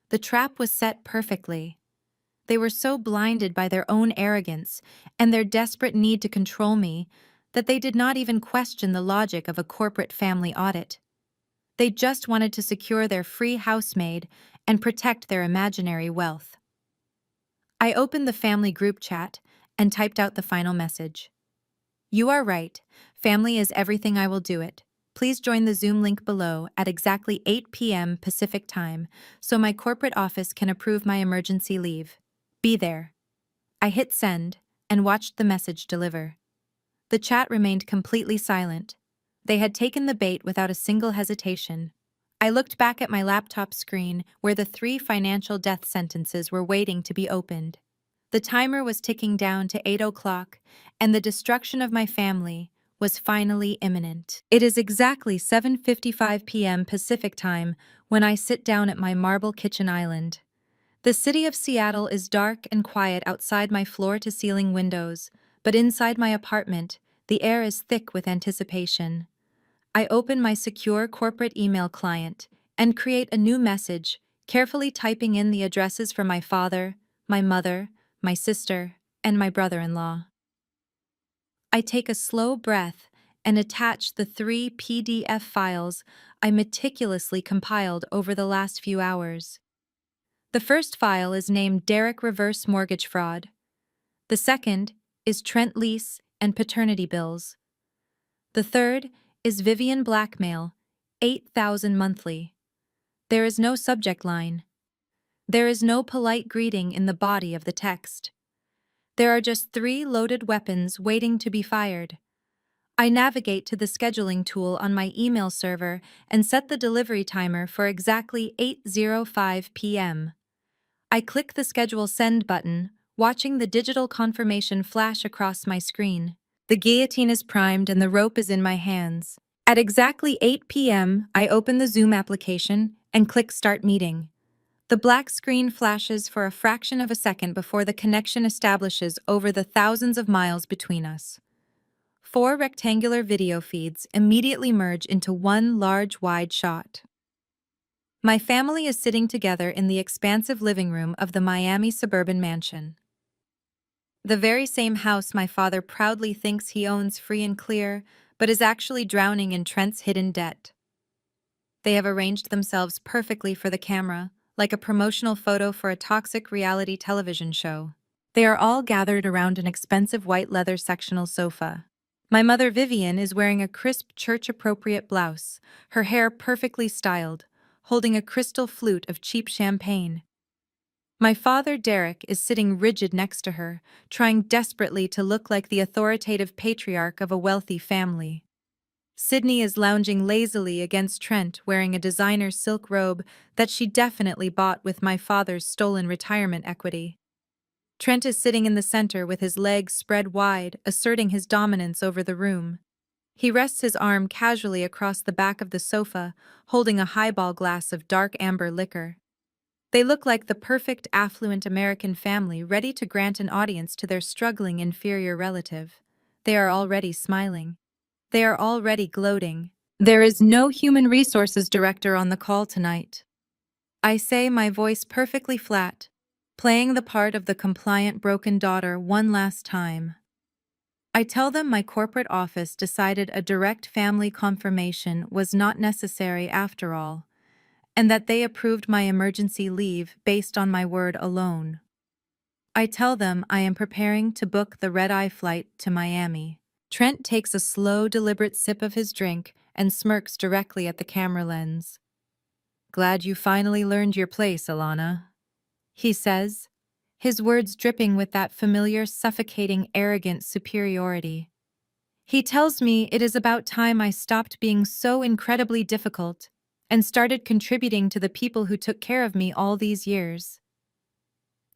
The trap was set perfectly. They were so blinded by their own arrogance and their desperate need to control me that they did not even question the logic of a corporate family audit. They just wanted to secure their free housemaid and protect their imaginary wealth. I opened the family group chat and typed out the final message. You are right. Family is everything. I will do it. Please join the Zoom link below at exactly 8 p.m. Pacific time so my corporate office can approve my emergency leave. Be there. I hit send and watched the message deliver. The chat remained completely silent. They had taken the bait without a single hesitation. I looked back at my laptop screen where the 3 financial death sentences were waiting to be opened. The timer was ticking down to 8 o'clock, and the destruction of my family was finally imminent. It is exactly 7:55 p.m. Pacific time when I sit down at my marble kitchen island. The city of Seattle is dark and quiet outside my floor-to-ceiling windows, but inside my apartment, the air is thick with anticipation. I open my secure corporate email client and create a new message, carefully typing in the addresses for my father, my mother, my sister, and my brother-in-law. I take a slow breath and attach the 3 PDF files I meticulously compiled over the last few hours. The first file is named Derek Reverse Mortgage Fraud. The second is Trent Lease and Paternity Bills. The third is Vivian Blackmail, 8,000 monthly. There is no subject line. There is no polite greeting in the body of the text. There are just 3 loaded weapons waiting to be fired. I navigate to the scheduling tool on my email server and set the delivery timer for exactly 8:05 p.m. I click the Schedule Send button, watching the digital confirmation flash across my screen. The guillotine is primed and the rope is in my hands. At exactly 8 p.m., I open the Zoom application and click Start Meeting. The black screen flashes for a fraction of a second before the connection establishes over the thousands of miles between us. 4 rectangular video feeds immediately merge into one large wide shot. My family is sitting together in the expansive living room of the Miami suburban mansion. The very same house my father proudly thinks he owns free and clear, but is actually drowning in Trent's hidden debt. They have arranged themselves perfectly for the camera, like a promotional photo for a toxic reality television show. They are all gathered around an expensive white leather sectional sofa. My mother Vivian is wearing a crisp church-appropriate blouse, her hair perfectly styled, holding a crystal flute of cheap champagne. My father Derek is sitting rigid next to her, trying desperately to look like the authoritative patriarch of a wealthy family. Sydney is lounging lazily against Trent, wearing a designer silk robe that she definitely bought with my father's stolen retirement equity. Trent is sitting in the center with his legs spread wide, asserting his dominance over the room. He rests his arm casually across the back of the sofa, holding a highball glass of dark amber liquor. They look like the perfect affluent American family ready to grant an audience to their struggling inferior relative. They are already smiling. They are already gloating. There is no human resources director on the call tonight. I say, my voice perfectly flat, playing the part of the compliant broken daughter one last time. I tell them my corporate office decided a direct family confirmation was not necessary after all, and that they approved my emergency leave based on my word alone. I tell them I am preparing to book the red-eye flight to Miami. Trent takes a slow, deliberate sip of his drink and smirks directly at the camera lens. "Glad you finally learned your place, Alana," he says, his words dripping with that familiar, suffocating, arrogant superiority. He tells me it is about time I stopped being so incredibly difficult and started contributing to the people who took care of me all these years.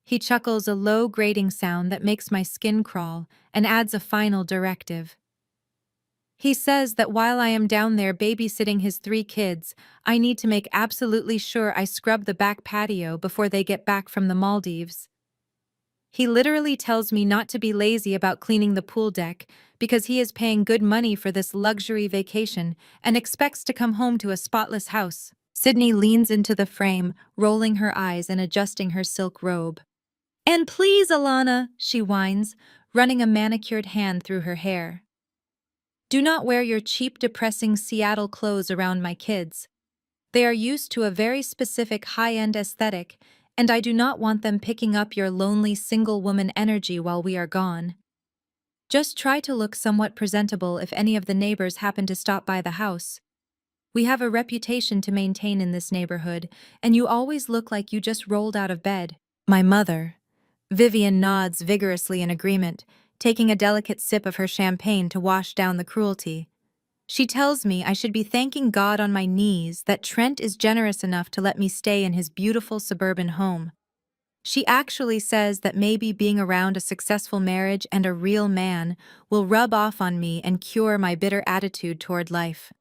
He chuckles, a low grating sound that makes my skin crawl, and adds a final directive. He says that while I am down there babysitting his 3 kids, I need to make absolutely sure I scrub the back patio before they get back from the Maldives. He literally tells me not to be lazy about cleaning the pool deck because he is paying good money for this luxury vacation and expects to come home to a spotless house. Sydney leans into the frame, rolling her eyes and adjusting her silk robe. "And please, Alana," she whines, running a manicured hand through her hair. "Do not wear your cheap, depressing Seattle clothes around my kids. They are used to a very specific high-end aesthetic, and I do not want them picking up your lonely single woman energy while we are gone. Just try to look somewhat presentable if any of the neighbors happen to stop by the house. We have a reputation to maintain in this neighborhood, and you always look like you just rolled out of bed." My mother. Vivian nods vigorously in agreement, taking a delicate sip of her champagne to wash down the cruelty. She tells me I should be thanking God on my knees that Trent is generous enough to let me stay in his beautiful suburban home. She actually says that maybe being around a successful marriage and a real man will rub off on me and cure my bitter attitude toward life.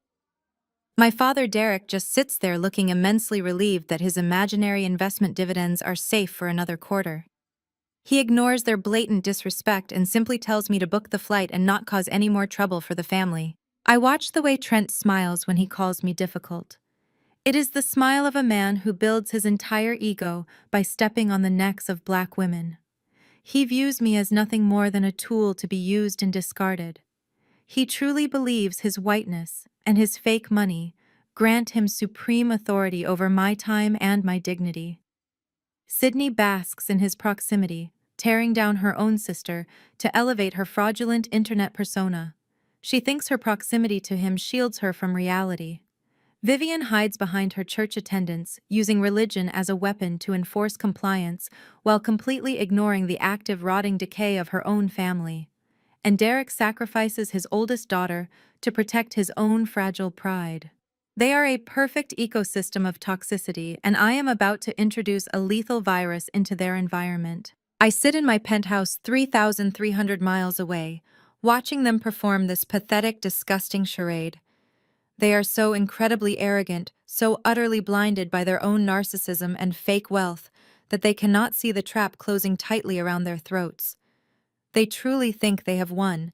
My father Derek just sits there looking immensely relieved that his imaginary investment dividends are safe for another quarter. He ignores their blatant disrespect and simply tells me to book the flight and not cause any more trouble for the family. I watch the way Trent smiles when he calls me difficult. It is the smile of a man who builds his entire ego by stepping on the necks of black women. He views me as nothing more than a tool to be used and discarded. He truly believes his whiteness and his fake money grant him supreme authority over my time and my dignity. Sydney basks in his proximity, tearing down her own sister to elevate her fraudulent internet persona. She thinks her proximity to him shields her from reality. Vivian hides behind her church attendance, using religion as a weapon to enforce compliance while completely ignoring the active rotting decay of her own family. And Derek sacrifices his oldest daughter to protect his own fragile pride. They are a perfect ecosystem of toxicity, and I am about to introduce a lethal virus into their environment. I sit in my penthouse 3,300 miles away, watching them perform this pathetic, disgusting charade. They are so incredibly arrogant, so utterly blinded by their own narcissism and fake wealth, that they cannot see the trap closing tightly around their throats. They truly think they have won.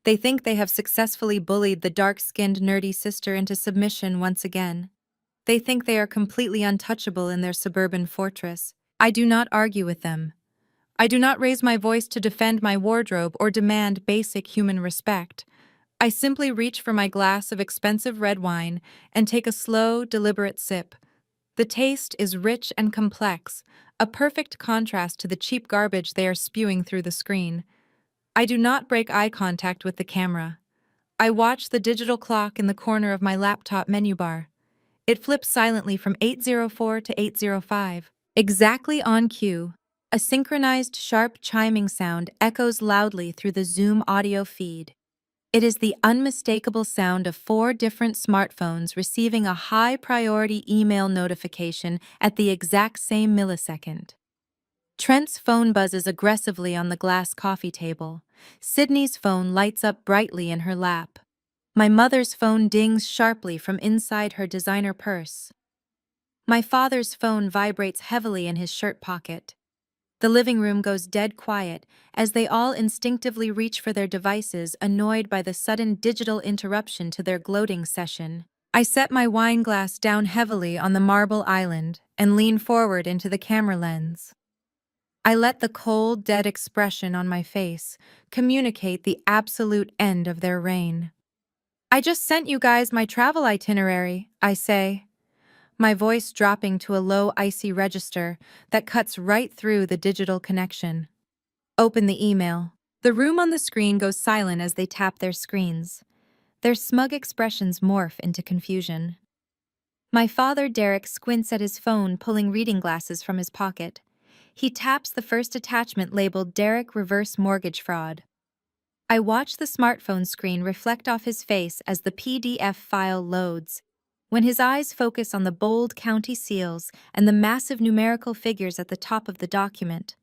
They think they have successfully bullied the dark-skinned, nerdy sister into submission once again. They think they are completely untouchable in their suburban fortress. I do not argue with them. I do not raise my voice to defend my wardrobe or demand basic human respect. I simply reach for my glass of expensive red wine and take a slow, deliberate sip. The taste is rich and complex, a perfect contrast to the cheap garbage they are spewing through the screen. I do not break eye contact with the camera. I watch the digital clock in the corner of my laptop menu bar. It flips silently from 8:04 to 8:05. Exactly on cue, a synchronized sharp chiming sound echoes loudly through the Zoom audio feed. It is the unmistakable sound of 4 different smartphones receiving a high-priority email notification at the exact same millisecond. Trent's phone buzzes aggressively on the glass coffee table. Sydney's phone lights up brightly in her lap. My mother's phone dings sharply from inside her designer purse. My father's phone vibrates heavily in his shirt pocket. The living room goes dead quiet as they all instinctively reach for their devices, annoyed by the sudden digital interruption to their gloating session. I set my wine glass down heavily on the marble island and lean forward into the camera lens. I let the cold, dead expression on my face communicate the absolute end of their reign. I just sent you guys my travel itinerary, I say, my voice dropping to a low, icy register that cuts right through the digital connection. Open the email. The room on the screen goes silent as they tap their screens. Their smug expressions morph into confusion. My father, Derek, squints at his phone, pulling reading glasses from his pocket. He taps the first attachment labeled Derek Reverse Mortgage Fraud. I watch the smartphone screen reflect off his face as the PDF file loads. When his eyes focus on the bold county seals and the massive numerical figures at the top of the document,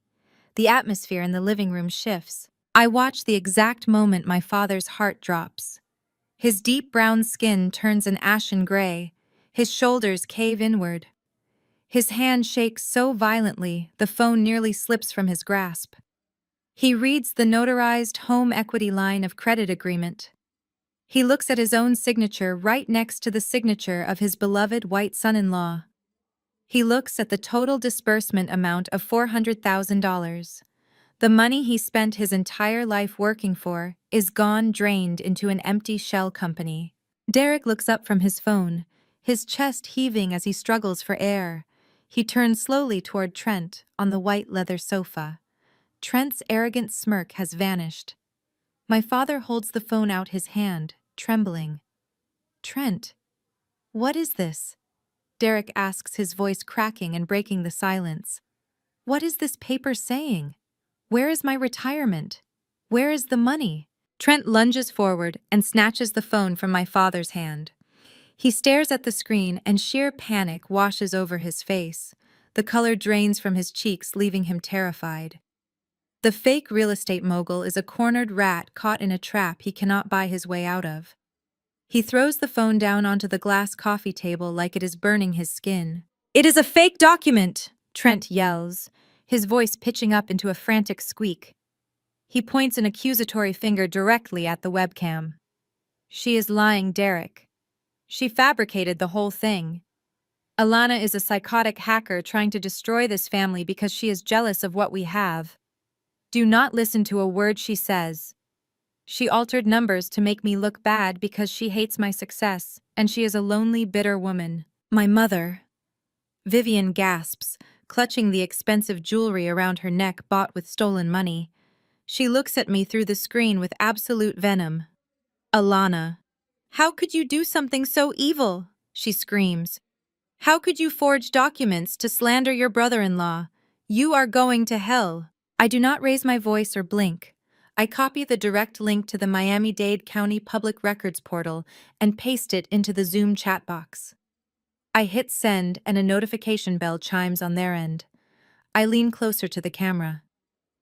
the atmosphere in the living room shifts. I watch the exact moment my father's heart drops. His deep brown skin turns an ashen gray. His shoulders cave inward. His hand shakes so violently the phone nearly slips from his grasp. He reads the notarized home equity line of credit agreement. He looks at his own signature right next to the signature of his beloved white son-in-law. He looks at the total disbursement amount of $400,000. The money he spent his entire life working for is gone, drained into an empty shell company. Derek looks up from his phone, his chest heaving as he struggles for air. He turns slowly toward Trent on the white leather sofa. Trent's arrogant smirk has vanished. My father holds the phone out his hand, trembling. Trent, what is this? Derek asks, his voice cracking and breaking the silence. What is this paper saying? Where is my retirement? Where is the money? Trent lunges forward and snatches the phone from my father's hand. He stares at the screen and sheer panic washes over his face. The color drains from his cheeks, leaving him terrified. The fake real estate mogul is a cornered rat caught in a trap he cannot buy his way out of. He throws the phone down onto the glass coffee table like it is burning his skin. "It is a fake document!" Trent yells, his voice pitching up into a frantic squeak. He points an accusatory finger directly at the webcam. "She is lying, Derek. She fabricated the whole thing. Alana is a psychotic hacker trying to destroy this family because she is jealous of what we have. Do not listen to a word she says. She altered numbers to make me look bad because she hates my success, and she is a lonely, bitter woman." My mother. Vivian gasps, clutching the expensive jewelry around her neck bought with stolen money. She looks at me through the screen with absolute venom. "Alana, how could you do something so evil?" she screams. "How could you forge documents to slander your brother-in-law? You are going to hell." I do not raise my voice or blink. I copy the direct link to the Miami-Dade County Public Records portal and paste it into the Zoom chat box. I hit send and a notification bell chimes on their end. I lean closer to the camera.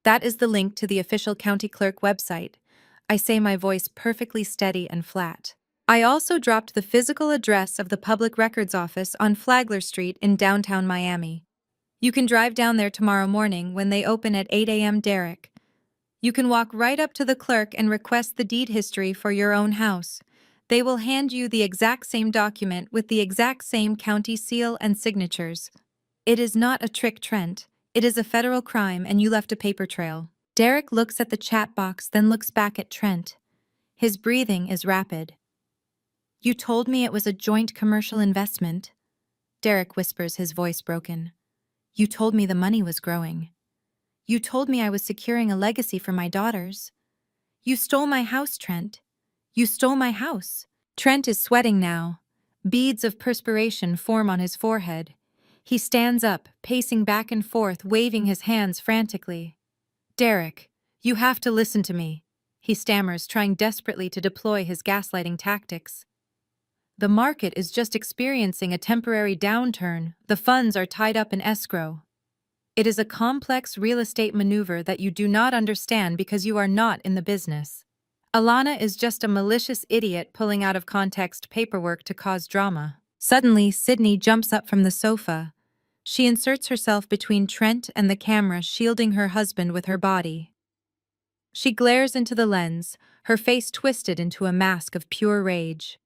"That is the link to the official county clerk website." I say, my voice perfectly steady and flat. I also dropped the physical address of the Public Records Office on Flagler Street in downtown Miami. You can drive down there tomorrow morning when they open at 8 a.m. Derek. You can walk right up to the clerk and request the deed history for your own house. They will hand you the exact same document with the exact same county seal and signatures. It is not a trick, Trent. It is a federal crime, and you left a paper trail. Derek looks at the chat box, then looks back at Trent. His breathing is rapid. "You told me it was a joint commercial investment." Derek whispers, his voice broken. "You told me the money was growing. You told me I was securing a legacy for my daughters. You stole my house, Trent. You stole my house." Trent is sweating now. Beads of perspiration form on his forehead. He stands up, pacing back and forth, waving his hands frantically. "Derek, you have to listen to me," he stammers, trying desperately to deploy his gaslighting tactics. "The market is just experiencing a temporary downturn. The funds are tied up in escrow. It is a complex real estate maneuver that you do not understand because you are not in the business. Alana is just a malicious idiot pulling out of context paperwork to cause drama. Suddenly, Sydney jumps up from the sofa. She inserts herself between Trent and the camera, shielding her husband with her body. She glares into the lens, her face twisted into a mask of pure rage.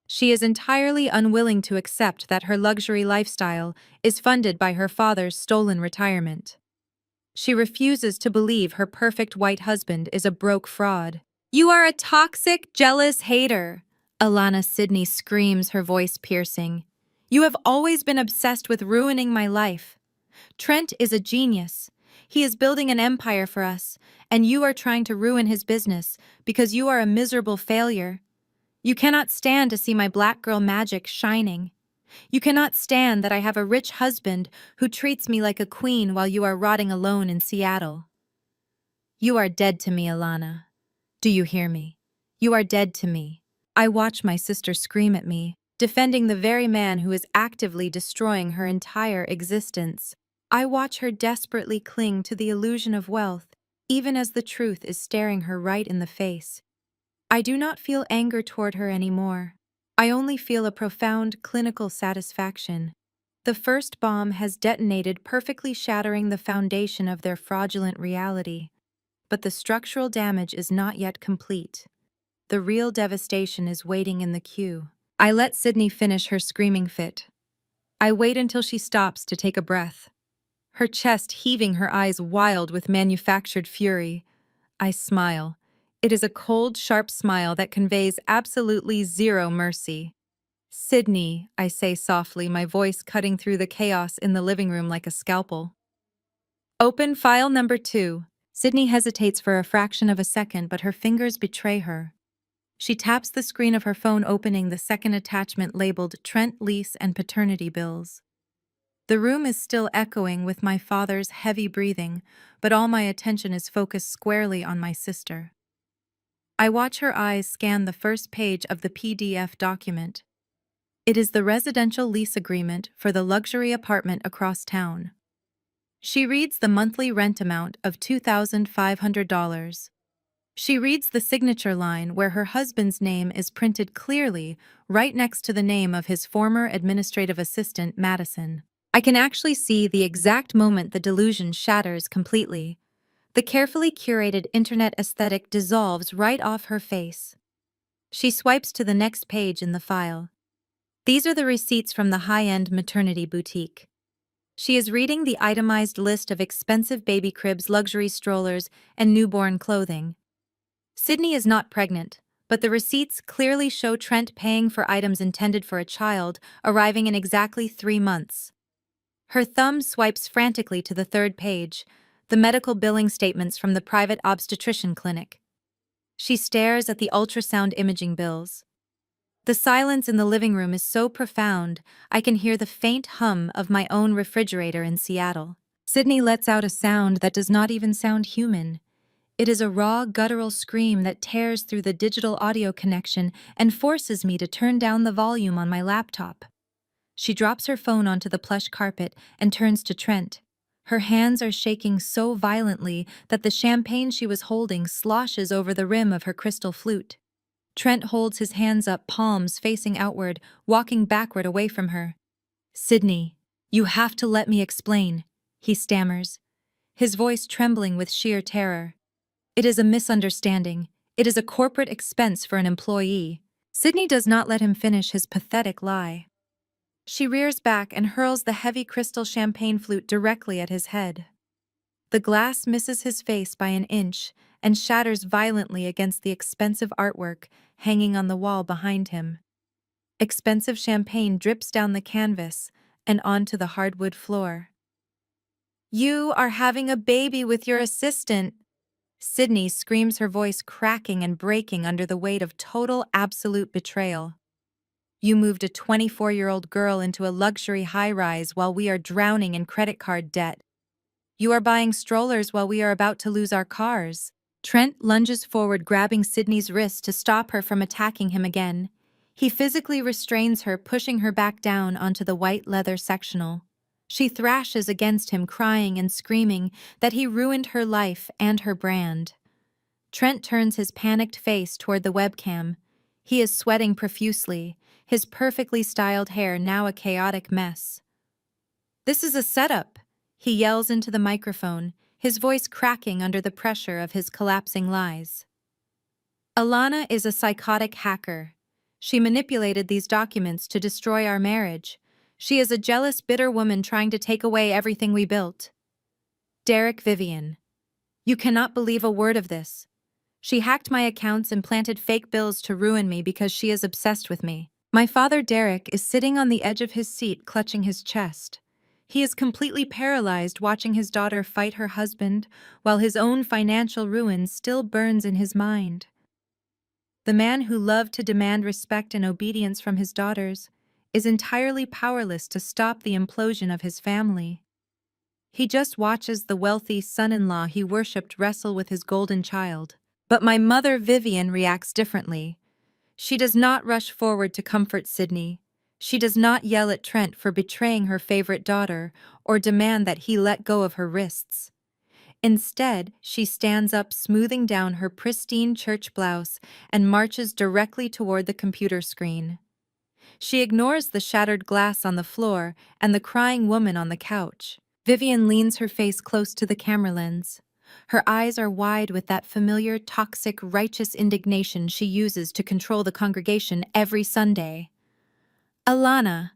She is entirely unwilling to accept that her luxury lifestyle is funded by her father's stolen retirement. She refuses to believe her perfect white husband is a broke fraud. "You are a toxic, jealous hater," Alana Sydney screams, her voice piercing. "You have always been obsessed with ruining my life. Trent is a genius. He is building an empire for us, and you are trying to ruin his business because you are a miserable failure. You cannot stand to see my black girl magic shining. You cannot stand that I have a rich husband who treats me like a queen while you are rotting alone in Seattle. You are dead to me, Alana. Do you hear me? You are dead to me." I watch my sister scream at me, defending the very man who is actively destroying her entire existence. I watch her desperately cling to the illusion of wealth, even as the truth is staring her right in the face. I do not feel anger toward her anymore. I only feel a profound clinical satisfaction. The first bomb has detonated, perfectly shattering the foundation of their fraudulent reality. But the structural damage is not yet complete. The real devastation is waiting in the queue. I let Sydney finish her screaming fit. I wait until she stops to take a breath, her chest heaving, her eyes wild with manufactured fury. I smile. It is a cold, sharp smile that conveys absolutely zero mercy. "Sydney," I say softly, my voice cutting through the chaos in the living room like a scalpel. "Open file number 2. Sydney hesitates for a fraction of a second, but her fingers betray her. She taps the screen of her phone, opening the second attachment labeled Trent Lease and Paternity Bills. The room is still echoing with my father's heavy breathing, but all my attention is focused squarely on my sister. I watch her eyes scan the first page of the PDF document. It is the residential lease agreement for the luxury apartment across town. She reads the monthly rent amount of $2,500. She reads the signature line where her husband's name is printed clearly right next to the name of his former administrative assistant, Madison. I can actually see the exact moment the delusion shatters completely. The carefully curated internet aesthetic dissolves right off her face. She swipes to the next page in the file. These are the receipts from the high-end maternity boutique. She is reading the itemized list of expensive baby cribs, luxury strollers, and newborn clothing. Sydney is not pregnant, but the receipts clearly show Trent paying for items intended for a child, arriving in exactly 3 months. Her thumb swipes frantically to the third page, the medical billing statements from the private obstetrician clinic. She stares at the ultrasound imaging bills. The silence in the living room is so profound, I can hear the faint hum of my own refrigerator in Seattle. Sydney lets out a sound that does not even sound human. It is a raw, guttural scream that tears through the digital audio connection and forces me to turn down the volume on my laptop. She drops her phone onto the plush carpet and turns to Trent. Her hands are shaking so violently that the champagne she was holding sloshes over the rim of her crystal flute. Trent holds his hands up, palms facing outward, walking backward away from her. "Sydney, you have to let me explain," he stammers, his voice trembling with sheer terror. "It is a misunderstanding. It is a corporate expense for an employee." Sydney does not let him finish his pathetic lie. She rears back and hurls the heavy crystal champagne flute directly at his head. The glass misses his face by an inch and shatters violently against the expensive artwork hanging on the wall behind him. Expensive champagne drips down the canvas and onto the hardwood floor. "You are having a baby with your assistant!" Sydney screams, her voice cracking and breaking under the weight of total, absolute betrayal. "You moved a 24-year-old girl into a luxury high-rise while we are drowning in credit card debt. You are buying strollers while we are about to lose our cars." Trent lunges forward, grabbing Sydney's wrist to stop her from attacking him again. He physically restrains her, pushing her back down onto the white leather sectional. She thrashes against him, crying and screaming that he ruined her life and her brand. Trent turns his panicked face toward the webcam. He is sweating profusely, his perfectly styled hair now a chaotic mess. "This is a setup," he yells into the microphone, his voice cracking under the pressure of his collapsing lies. "Alana is a psychotic hacker. She manipulated these documents to destroy our marriage. She is a jealous, bitter woman trying to take away everything we built." Derek Vivian. "You cannot believe a word of this. She hacked my accounts and planted fake bills to ruin me because she is obsessed with me." My father Derek is sitting on the edge of his seat clutching his chest. He is completely paralyzed watching his daughter fight her husband while his own financial ruin still burns in his mind. The man who loved to demand respect and obedience from his daughters is entirely powerless to stop the implosion of his family. He just watches the wealthy son-in-law he worshipped wrestle with his golden child. But my mother Vivian reacts differently. She does not rush forward to comfort Sydney. She does not yell at Trent for betraying her favorite daughter or demand that he let go of her wrists. Instead, she stands up, smoothing down her pristine church blouse and marches directly toward the computer screen. She ignores the shattered glass on the floor and the crying woman on the couch. Vivian leans her face close to the camera lens. Her eyes are wide with that familiar, toxic, righteous indignation she uses to control the congregation every Sunday. "Alana,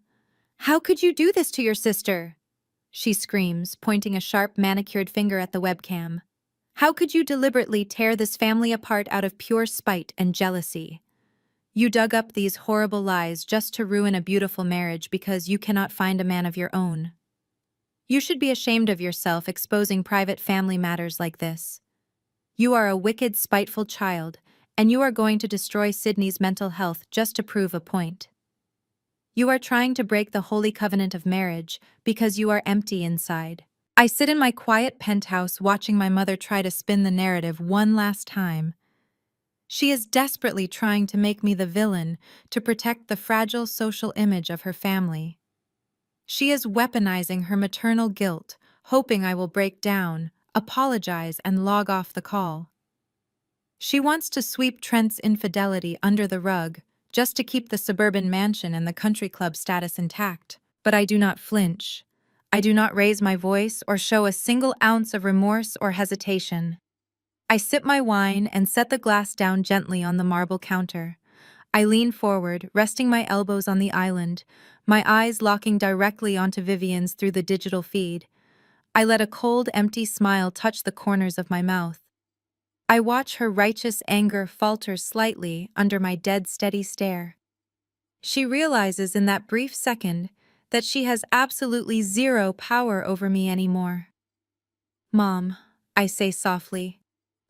how could you do this to your sister?" she screams, pointing a sharp, manicured finger at the webcam. "How could you deliberately tear this family apart out of pure spite and jealousy? You dug up these horrible lies just to ruin a beautiful marriage because you cannot find a man of your own. You should be ashamed of yourself exposing private family matters like this. You are a wicked, spiteful child, and you are going to destroy Sydney's mental health just to prove a point. You are trying to break the holy covenant of marriage because you are empty inside." I sit in my quiet penthouse watching my mother try to spin the narrative one last time. She is desperately trying to make me the villain to protect the fragile social image of her family. She is weaponizing her maternal guilt, hoping I will break down, apologize, and log off the call. She wants to sweep Trent's infidelity under the rug, just to keep the suburban mansion and the country club status intact. But I do not flinch. I do not raise my voice or show a single ounce of remorse or hesitation. I sip my wine and set the glass down gently on the marble counter. I lean forward, resting my elbows on the island, my eyes locking directly onto Vivian's through the digital feed. I let a cold, empty smile touch the corners of my mouth. I watch her righteous anger falter slightly under my dead steady stare. She realizes in that brief second that she has absolutely zero power over me anymore. "Mom," I say softly,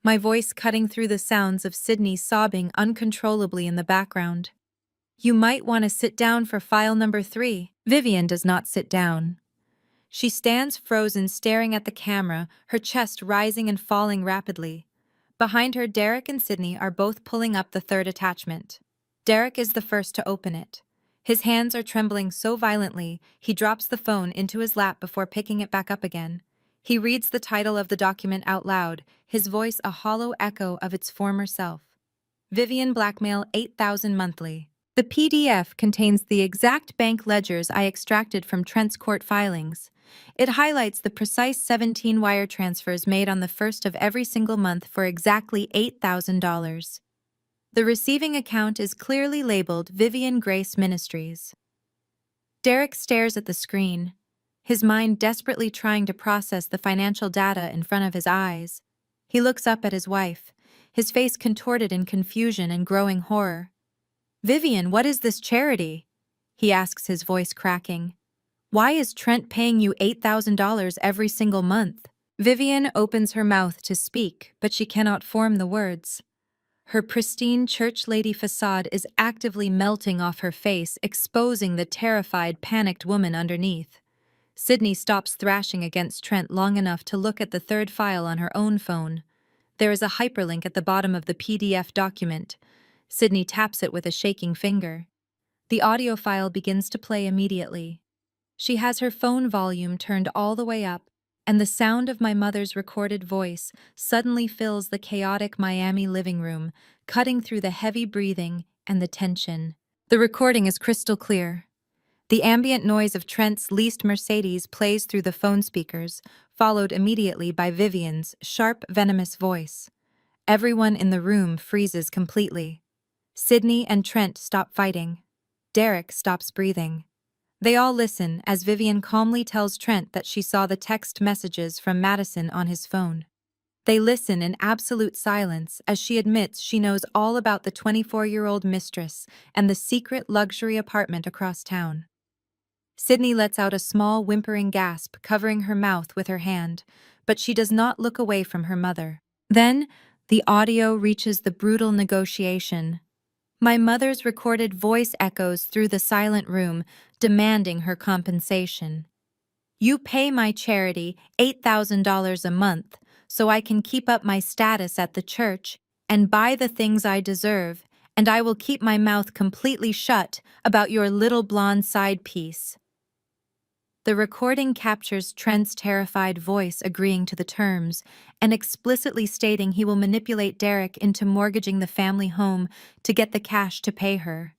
my voice cutting through the sounds of Sydney sobbing uncontrollably in the background. "You might want to sit down for file number 3. Vivian does not sit down. She stands frozen, staring at the camera, her chest rising and falling rapidly. Behind her, Derek and Sydney are both pulling up the third attachment. Derek is the first to open it. His hands are trembling so violently, he drops the phone into his lap before picking it back up again. He reads the title of the document out loud, his voice a hollow echo of its former self. "Vivian blackmail 8,000 monthly." The PDF contains the exact bank ledgers I extracted from Trent's court filings. It highlights the precise 17 wire transfers made on the first of every single month for exactly $8,000. The receiving account is clearly labeled Vivian Grace Ministries. Derek stares at the screen, his mind desperately trying to process the financial data in front of his eyes. He looks up at his wife, his face contorted in confusion and growing horror. "Vivian, what is this charity?" he asks, his voice cracking. "Why is Trent paying you $8,000 every single month?" Vivian opens her mouth to speak, but she cannot form the words. Her pristine church lady facade is actively melting off her face, exposing the terrified, panicked woman underneath. Sydney stops thrashing against Trent long enough to look at the third file on her own phone. There is a hyperlink at the bottom of the PDF document. Sydney taps it with a shaking finger. The audio file begins to play immediately. She has her phone volume turned all the way up, and the sound of my mother's recorded voice suddenly fills the chaotic Miami living room, cutting through the heavy breathing and the tension. The recording is crystal clear. The ambient noise of Trent's leased Mercedes plays through the phone speakers, followed immediately by Vivian's sharp, venomous voice. Everyone in the room freezes completely. Sydney and Trent stop fighting. Derek stops breathing. They all listen as Vivian calmly tells Trent that she saw the text messages from Madison on his phone. They listen in absolute silence as she admits she knows all about the 24-year-old mistress and the secret luxury apartment across town. Sydney lets out a small whimpering gasp, covering her mouth with her hand, but she does not look away from her mother. Then, the audio reaches the brutal negotiation. My mother's recorded voice echoes through the silent room, demanding her compensation. You pay my charity $8,000 a month so I can keep up my status at the church and buy the things I deserve, and I will keep my mouth completely shut about your little blonde side piece. The recording captures Trent's terrified voice agreeing to the terms and explicitly stating he will manipulate Derek into mortgaging the family home to get the cash to pay her.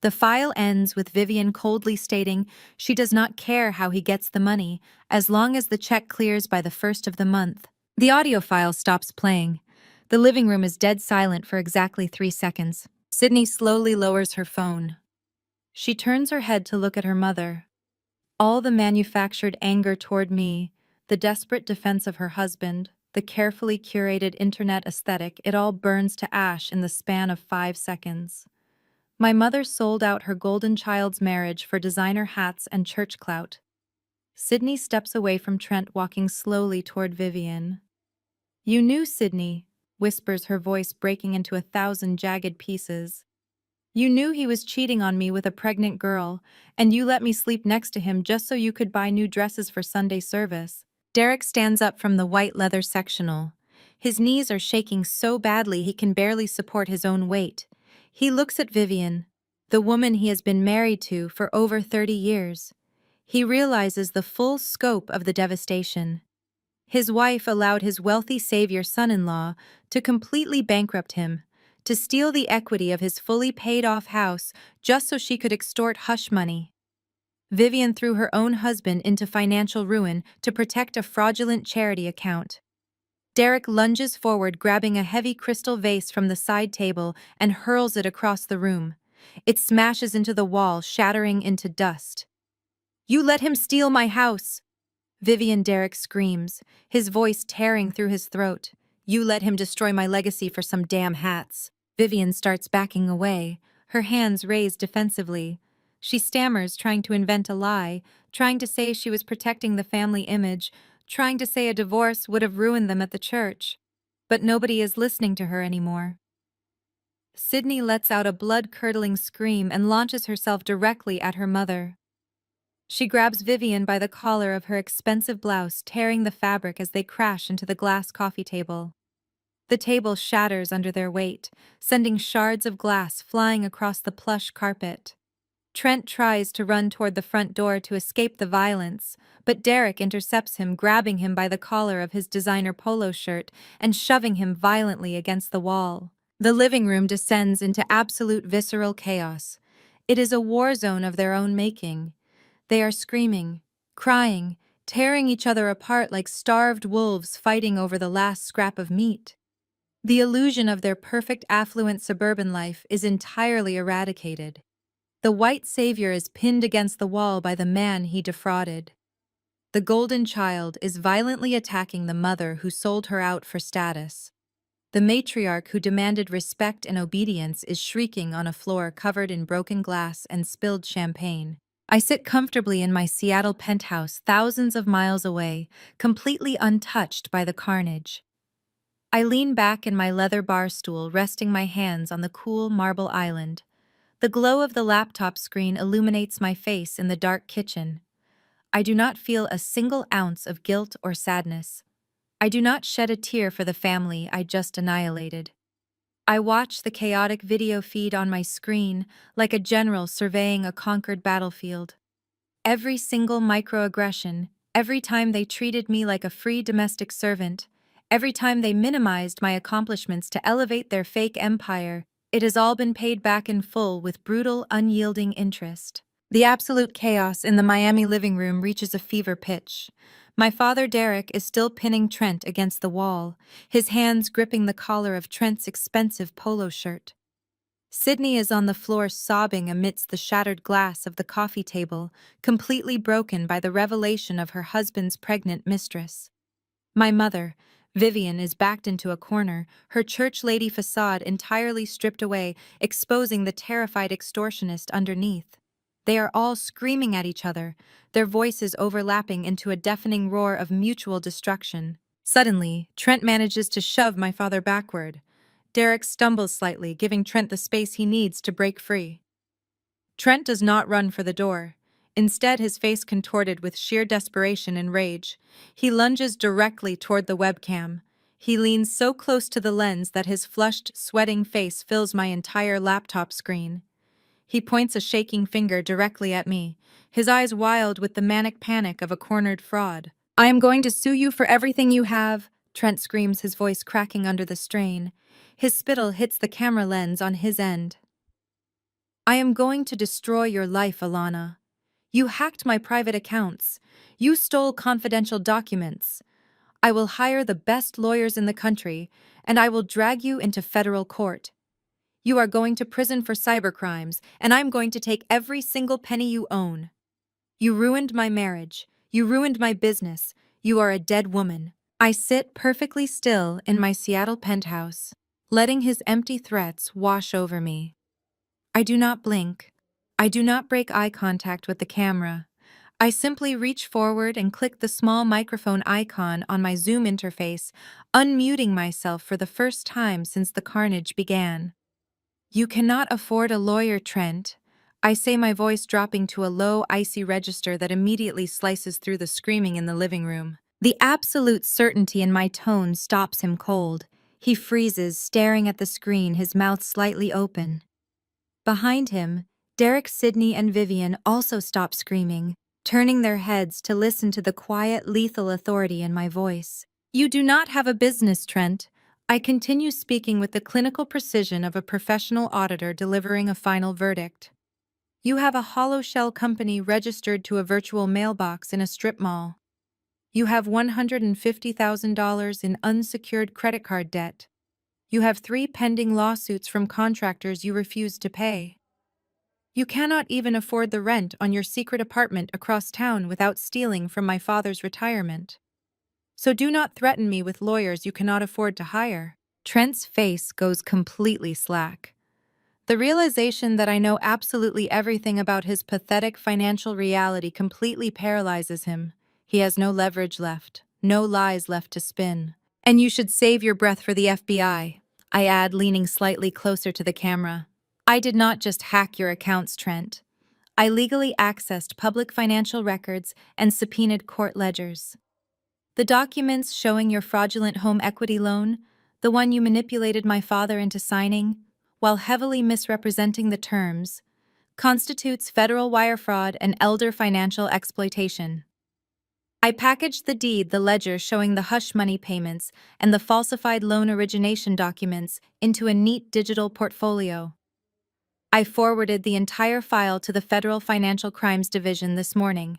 The file ends with Vivian coldly stating she does not care how he gets the money as long as the check clears by the first of the month. The audio file stops playing. The living room is dead silent for exactly 3 seconds. Sydney slowly lowers her phone. She turns her head to look at her mother. All the manufactured anger toward me, the desperate defense of her husband, the carefully curated internet aesthetic, it all burns to ash in the span of 5 seconds. My mother sold out her golden child's marriage for designer hats and church clout. Sydney steps away from Trent, walking slowly toward Vivian. You knew, Sydney, whispers her voice breaking into 1,000 jagged pieces. You knew he was cheating on me with a pregnant girl, and you let me sleep next to him just so you could buy new dresses for Sunday service. Derek stands up from the white leather sectional. His knees are shaking so badly he can barely support his own weight. He looks at Vivian, the woman he has been married to for over 30 years. He realizes the full scope of the devastation. His wife allowed his wealthy savior son-in-law to completely bankrupt him, to steal the equity of his fully paid-off house just so she could extort hush money. Vivian threw her own husband into financial ruin to protect a fraudulent charity account. Derek lunges forward, grabbing a heavy crystal vase from the side table and hurls it across the room. It smashes into the wall, shattering into dust. You let him steal my house! Vivian Derek screams, his voice tearing through his throat. You let him destroy my legacy for some damn hats. Vivian starts backing away, her hands raised defensively. She stammers, trying to invent a lie, trying to say she was protecting the family image, trying to say a divorce would have ruined them at the church. But nobody is listening to her anymore. Sydney lets out a blood-curdling scream and launches herself directly at her mother. She grabs Vivian by the collar of her expensive blouse, tearing the fabric as they crash into the glass coffee table. The table shatters under their weight, sending shards of glass flying across the plush carpet. Trent tries to run toward the front door to escape the violence, but Derek intercepts him, grabbing him by the collar of his designer polo shirt and shoving him violently against the wall. The living room descends into absolute visceral chaos. It is a war zone of their own making. They are screaming, crying, tearing each other apart like starved wolves fighting over the last scrap of meat. The illusion of their perfect affluent suburban life is entirely eradicated. The white savior is pinned against the wall by the man he defrauded. The golden child is violently attacking the mother who sold her out for status. The matriarch who demanded respect and obedience is shrieking on a floor covered in broken glass and spilled champagne. I sit comfortably in my Seattle penthouse thousands of miles away, completely untouched by the carnage. I lean back in my leather bar stool, resting my hands on the cool marble island. The glow of the laptop screen illuminates my face in the dark kitchen. I do not feel a single ounce of guilt or sadness. I do not shed a tear for the family I just annihilated. I watch the chaotic video feed on my screen like a general surveying a conquered battlefield. Every single microaggression, every time they treated me like a free domestic servant, every time they minimized my accomplishments to elevate their fake empire, it has all been paid back in full with brutal, unyielding interest. The absolute chaos in the Miami living room reaches a fever pitch. My father, Derek, is still pinning Trent against the wall, his hands gripping the collar of Trent's expensive polo shirt. Sydney is on the floor sobbing amidst the shattered glass of the coffee table, completely broken by the revelation of her husband's pregnant mistress. My mother, Vivian, is backed into a corner, her church lady facade entirely stripped away, exposing the terrified extortionist underneath. They are all screaming at each other, their voices overlapping into a deafening roar of mutual destruction. Suddenly, Trent manages to shove my father backward. Derek stumbles slightly, giving Trent the space he needs to break free. Trent does not run for the door. Instead, his face contorted with sheer desperation and rage. He lunges directly toward the webcam. He leans so close to the lens that his flushed, sweating face fills my entire laptop screen. He points a shaking finger directly at me, his eyes wild with the manic panic of a cornered fraud. "I am going to sue you for everything you have," Trent screams, his voice cracking under the strain. His spittle hits the camera lens on his end. "I am going to destroy your life, Alana. You hacked my private accounts. You stole confidential documents. I will hire the best lawyers in the country, and I will drag you into federal court. You are going to prison for cybercrimes, and I'm going to take every single penny you own. You ruined my marriage. You ruined my business. You are a dead woman." I sit perfectly still in my Seattle penthouse, letting his empty threats wash over me. I do not blink. I do not break eye contact with the camera. I simply reach forward and click the small microphone icon on my Zoom interface, unmuting myself for the first time since the carnage began. "You cannot afford a lawyer, Trent," I say, my voice dropping to a low, icy register that immediately slices through the screaming in the living room. The absolute certainty in my tone stops him cold. He freezes, staring at the screen, his mouth slightly open. Behind him, Derek, Sydney, and Vivian also stop screaming, turning their heads to listen to the quiet, lethal authority in my voice. "You do not have a business, Trent." I continue, speaking with the clinical precision of a professional auditor delivering a final verdict. "You have a hollow shell company registered to a virtual mailbox in a strip mall. You have $150,000 in unsecured credit card debt. You have 3 pending lawsuits from contractors you refuse to pay. You cannot even afford the rent on your secret apartment across town without stealing from my father's retirement. So do not threaten me with lawyers you cannot afford to hire." Trent's face goes completely slack. The realization that I know absolutely everything about his pathetic financial reality completely paralyzes him. He has no leverage left, no lies left to spin. "And you should save your breath for the FBI," I add, leaning slightly closer to the camera. "I did not just hack your accounts, Trent. I legally accessed public financial records and subpoenaed court ledgers. The documents showing your fraudulent home equity loan, the one you manipulated my father into signing, while heavily misrepresenting the terms, constitutes federal wire fraud and elder financial exploitation. I packaged the deed, the ledger showing the hush money payments, and the falsified loan origination documents into a neat digital portfolio. I forwarded the entire file to the Federal Financial Crimes Division this morning.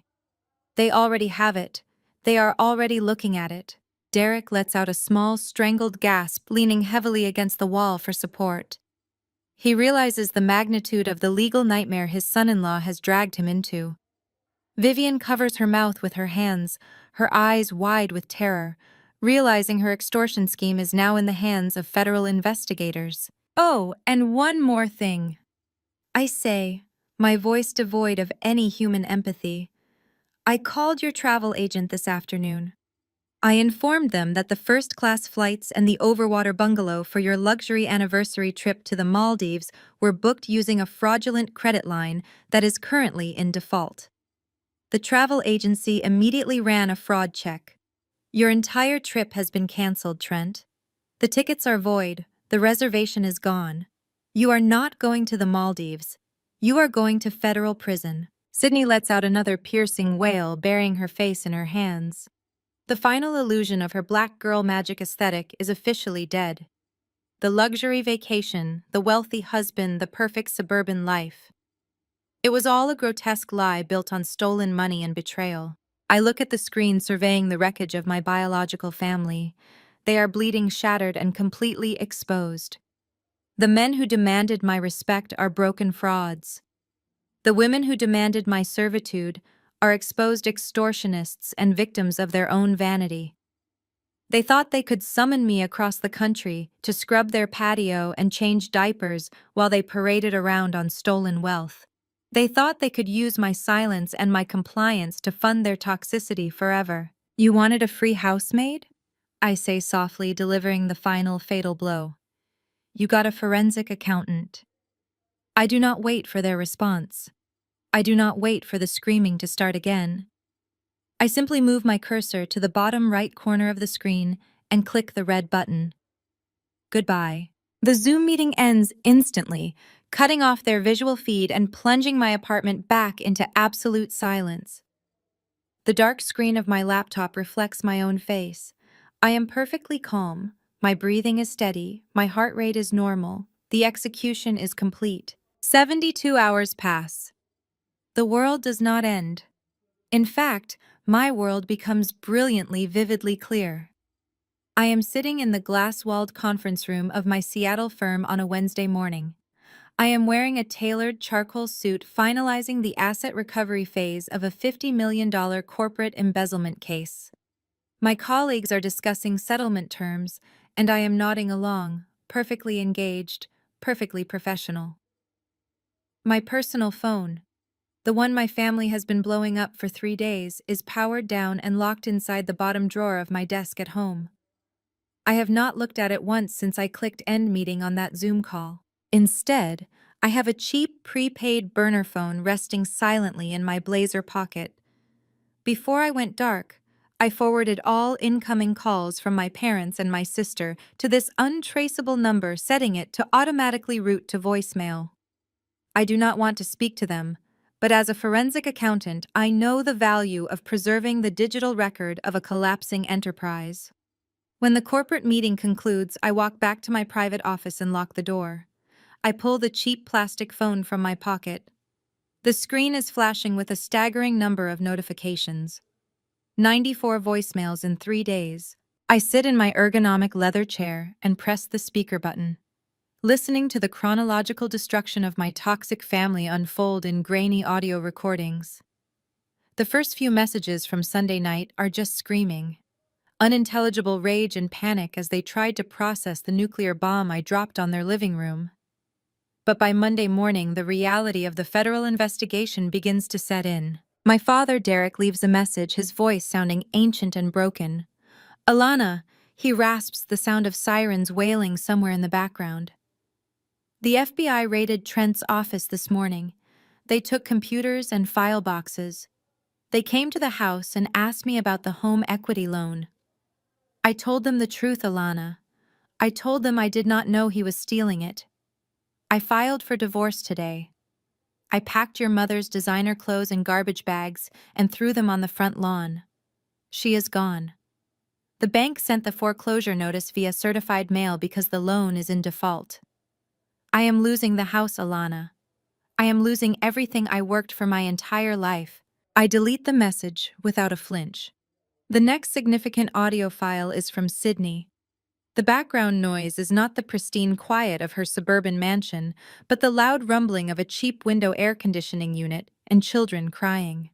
They already have it. They are already looking at it." Derek lets out a small, strangled gasp, leaning heavily against the wall for support. He realizes the magnitude of the legal nightmare his son-in-law has dragged him into. Vivian covers her mouth with her hands, her eyes wide with terror, realizing her extortion scheme is now in the hands of federal investigators. "Oh, and one more thing," I say, my voice devoid of any human empathy. "I called your travel agent this afternoon. I informed them that the first-class flights and the overwater bungalow for your luxury anniversary trip to the Maldives were booked using a fraudulent credit line that is currently in default. The travel agency immediately ran a fraud check. Your entire trip has been canceled, Trent. The tickets are void, the reservation is gone. You are not going to the Maldives. You are going to federal prison. Sydney lets out another piercing wail, burying her face in her hands. The final illusion of her black girl magic aesthetic is officially dead. The luxury vacation, the wealthy husband, the perfect suburban life. It was all a grotesque lie built on stolen money and betrayal. I look at the screen surveying the wreckage of my biological family. They are bleeding, shattered, and completely exposed. The men who demanded my respect are broken frauds. The women who demanded my servitude are exposed extortionists and victims of their own vanity. They thought they could summon me across the country to scrub their patio and change diapers while they paraded around on stolen wealth. They thought they could use my silence and my compliance to fund their toxicity forever. You wanted a free housemaid? I say softly, delivering the final fatal blow. You got a forensic accountant. I do not wait for their response. I do not wait for the screaming to start again. I simply move my cursor to the bottom right corner of the screen and click the red button. Goodbye. The Zoom meeting ends instantly, cutting off their visual feed and plunging my apartment back into absolute silence. The dark screen of my laptop reflects my own face. I am perfectly calm. My breathing is steady. My heart rate is normal. The execution is complete. 72 hours pass. The world does not end. In fact, my world becomes brilliantly, vividly clear. I am sitting in the glass-walled conference room of my Seattle firm on a Wednesday morning. I am wearing a tailored charcoal suit, finalizing the asset recovery phase of a $50 million corporate embezzlement case. My colleagues are discussing settlement terms, and I am nodding along, perfectly engaged, perfectly professional. My personal phone, the one my family has been blowing up for 3 days, is powered down and locked inside the bottom drawer of my desk at home. I have not looked at it once since I clicked end meeting on that Zoom call. Instead, I have a cheap prepaid burner phone resting silently in my blazer pocket. Before I went dark, I forwarded all incoming calls from my parents and my sister to this untraceable number, setting it to automatically route to voicemail. I do not want to speak to them, but as a forensic accountant, I know the value of preserving the digital record of a collapsing enterprise. When the corporate meeting concludes, I walk back to my private office and lock the door. I pull the cheap plastic phone from my pocket. The screen is flashing with a staggering number of notifications. 94 voicemails in 3 days. I sit in my ergonomic leather chair and press the speaker button, listening to the chronological destruction of my toxic family unfold in grainy audio recordings. The first few messages from Sunday night are just screaming. Unintelligible rage and panic as they tried to process the nuclear bomb I dropped on their living room. But by Monday morning, the reality of the federal investigation begins to set in. My father, Derek, leaves a message, his voice sounding ancient and broken. Alana, he rasps, the sound of sirens wailing somewhere in the background. The FBI raided Trent's office this morning. They took computers and file boxes. They came to the house and asked me about the home equity loan. I told them the truth, Alana. I told them I did not know he was stealing it. I filed for divorce today. I packed your mother's designer clothes in garbage bags and threw them on the front lawn. She is gone. The bank sent the foreclosure notice via certified mail because the loan is in default. I am losing the house, Alana. I am losing everything I worked for my entire life. I delete the message without a flinch. The next significant audio file is from Sydney. The background noise is not the pristine quiet of her suburban mansion, but the loud rumbling of a cheap window air conditioning unit and children crying.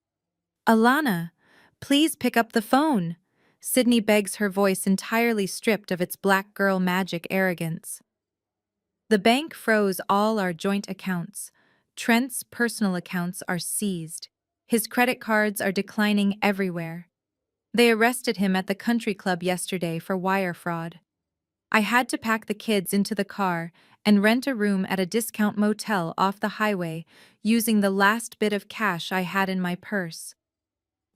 Alana, please pick up the phone. Sydney begs, her voice entirely stripped of its black girl magic arrogance. The bank froze all our joint accounts. Trent's personal accounts are seized. His credit cards are declining everywhere. They arrested him at the country club yesterday for wire fraud. I had to pack the kids into the car and rent a room at a discount motel off the highway using the last bit of cash I had in my purse.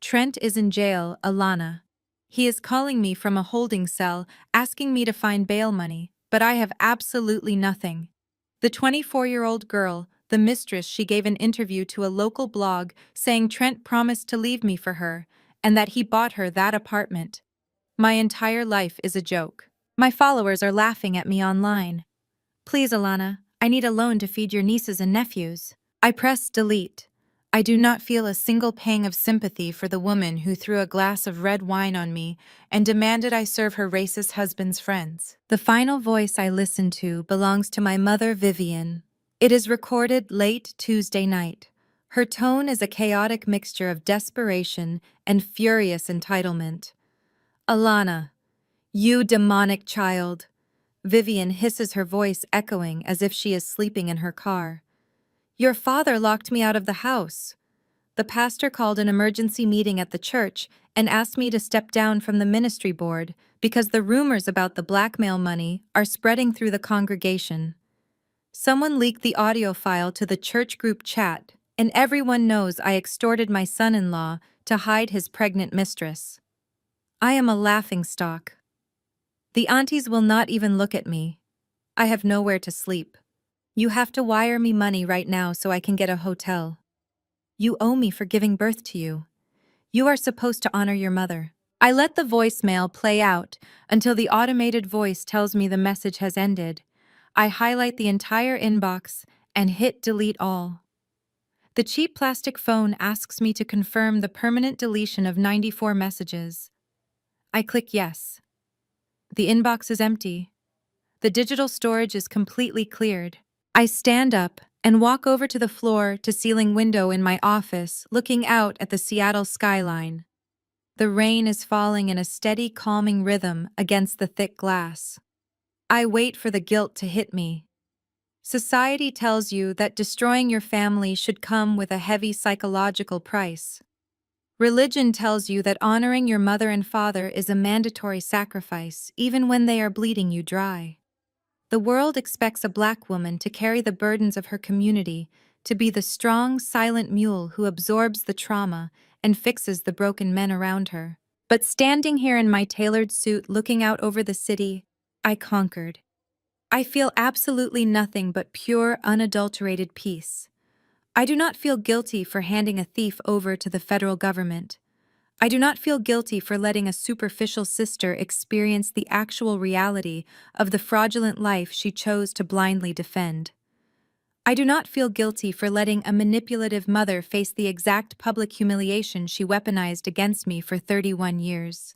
Trent is in jail, Alana. He is calling me from a holding cell, asking me to find bail money, but I have absolutely nothing. The 24-year-old girl, The mistress, she gave an interview to a local blog saying Trent promised to leave me for her and that he bought her that apartment. My entire life is a joke. My followers are laughing at me online. Please, Alana, I need a loan to feed your nieces and nephews. I press delete. I do not feel a single pang of sympathy for the woman who threw a glass of red wine on me and demanded I serve her racist husband's friends. The final voice I listen to belongs to my mother, Vivian. It is recorded late Tuesday night. Her tone is a chaotic mixture of desperation and furious entitlement. Alana, you demonic child. Vivian hisses, her voice echoing as if she is sleeping in her car. Your father locked me out of the house. The pastor called an emergency meeting at the church and asked me to step down from the ministry board because the rumors about the blackmail money are spreading through the congregation. Someone leaked the audio file to the church group chat, and everyone knows I extorted my son-in-law to hide his pregnant mistress. I am a laughingstock. The aunties will not even look at me. I have nowhere to sleep. You have to wire me money right now so I can get a hotel. You owe me for giving birth to you. You are supposed to honor your mother. I let the voicemail play out until the automated voice tells me the message has ended. I highlight the entire inbox and hit delete all. The cheap plastic phone asks me to confirm the permanent deletion of 94 messages. I click yes. The inbox is empty. The digital storage is completely cleared. I stand up and walk over to the floor-to-ceiling window in my office, looking out at the Seattle skyline. The rain is falling in a steady, calming rhythm against the thick glass. I wait for the guilt to hit me. Society tells you that destroying your family should come with a heavy psychological price. Religion tells you that honoring your mother and father is a mandatory sacrifice, even when they are bleeding you dry. The world expects a black woman to carry the burdens of her community, to be the strong, silent mule who absorbs the trauma and fixes the broken men around her. But standing here in my tailored suit looking out over the city, I conquered. I feel absolutely nothing but pure, unadulterated peace. I do not feel guilty for handing a thief over to the federal government. I do not feel guilty for letting a superficial sister experience the actual reality of the fraudulent life she chose to blindly defend. I do not feel guilty for letting a manipulative mother face the exact public humiliation she weaponized against me for 31 years.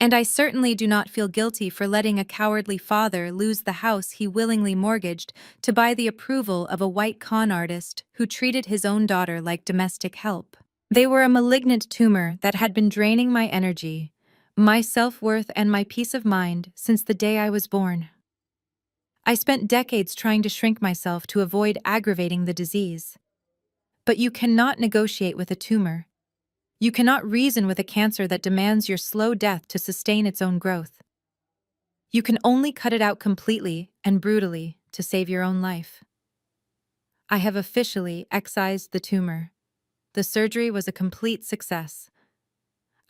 And I certainly do not feel guilty for letting a cowardly father lose the house he willingly mortgaged to buy the approval of a white con artist who treated his own daughter like domestic help. They were a malignant tumor that had been draining my energy, my self-worth, and my peace of mind since the day I was born. I spent decades trying to shrink myself to avoid aggravating the disease. But you cannot negotiate with a tumor. You cannot reason with a cancer that demands your slow death to sustain its own growth. You can only cut it out completely and brutally to save your own life. I have officially excised the tumor. The surgery was a complete success.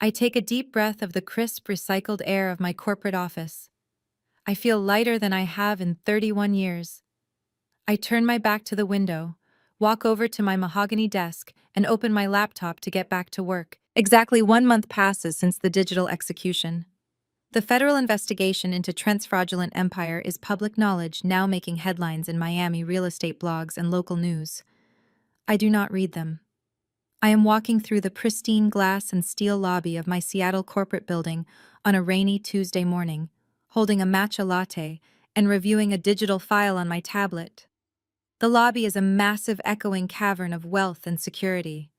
I take a deep breath of the crisp, recycled air of my corporate office. I feel lighter than I have in 31 years. I turn my back to the window, walk over to my mahogany desk, and open my laptop to get back to work. Exactly 1 month passes since the digital execution. The federal investigation into Trent's fraudulent empire is public knowledge, now making headlines in Miami real estate blogs and local news. I do not read them. I am walking through the pristine glass and steel lobby of my Seattle corporate building on a rainy Tuesday morning, holding a matcha latte and reviewing a digital file on my tablet. The lobby is a massive echoing cavern of wealth and security.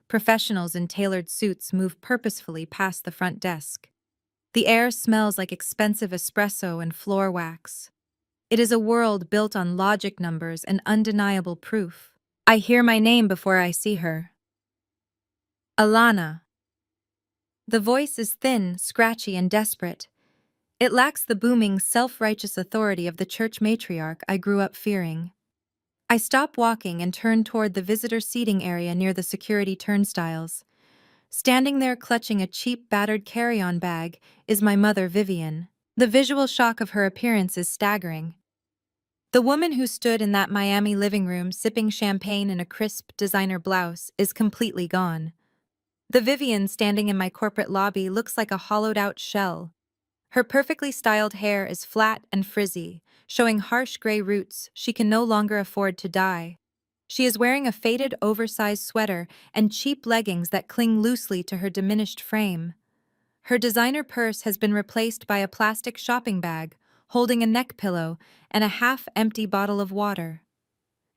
Professionals in tailored suits move purposefully past the front desk. The air smells like expensive espresso and floor wax. It is a world built on logic, numbers, and undeniable proof. I hear my name before I see her. Alana. The voice is thin, scratchy, and desperate. It lacks the booming, self-righteous authority of the church matriarch I grew up fearing. I stop walking and turn toward the visitor seating area near the security turnstiles. Standing there clutching a cheap, battered carry-on bag is my mother, Vivian. The visual shock of her appearance is staggering. The woman who stood in that Miami living room sipping champagne in a crisp designer blouse is completely gone. The Vivian standing in my corporate lobby looks like a hollowed-out shell. Her perfectly styled hair is flat and frizzy, showing harsh gray roots she can no longer afford to dye. She is wearing a faded, oversized sweater and cheap leggings that cling loosely to her diminished frame. Her designer purse has been replaced by a plastic shopping bag, holding a neck pillow and a half-empty bottle of water.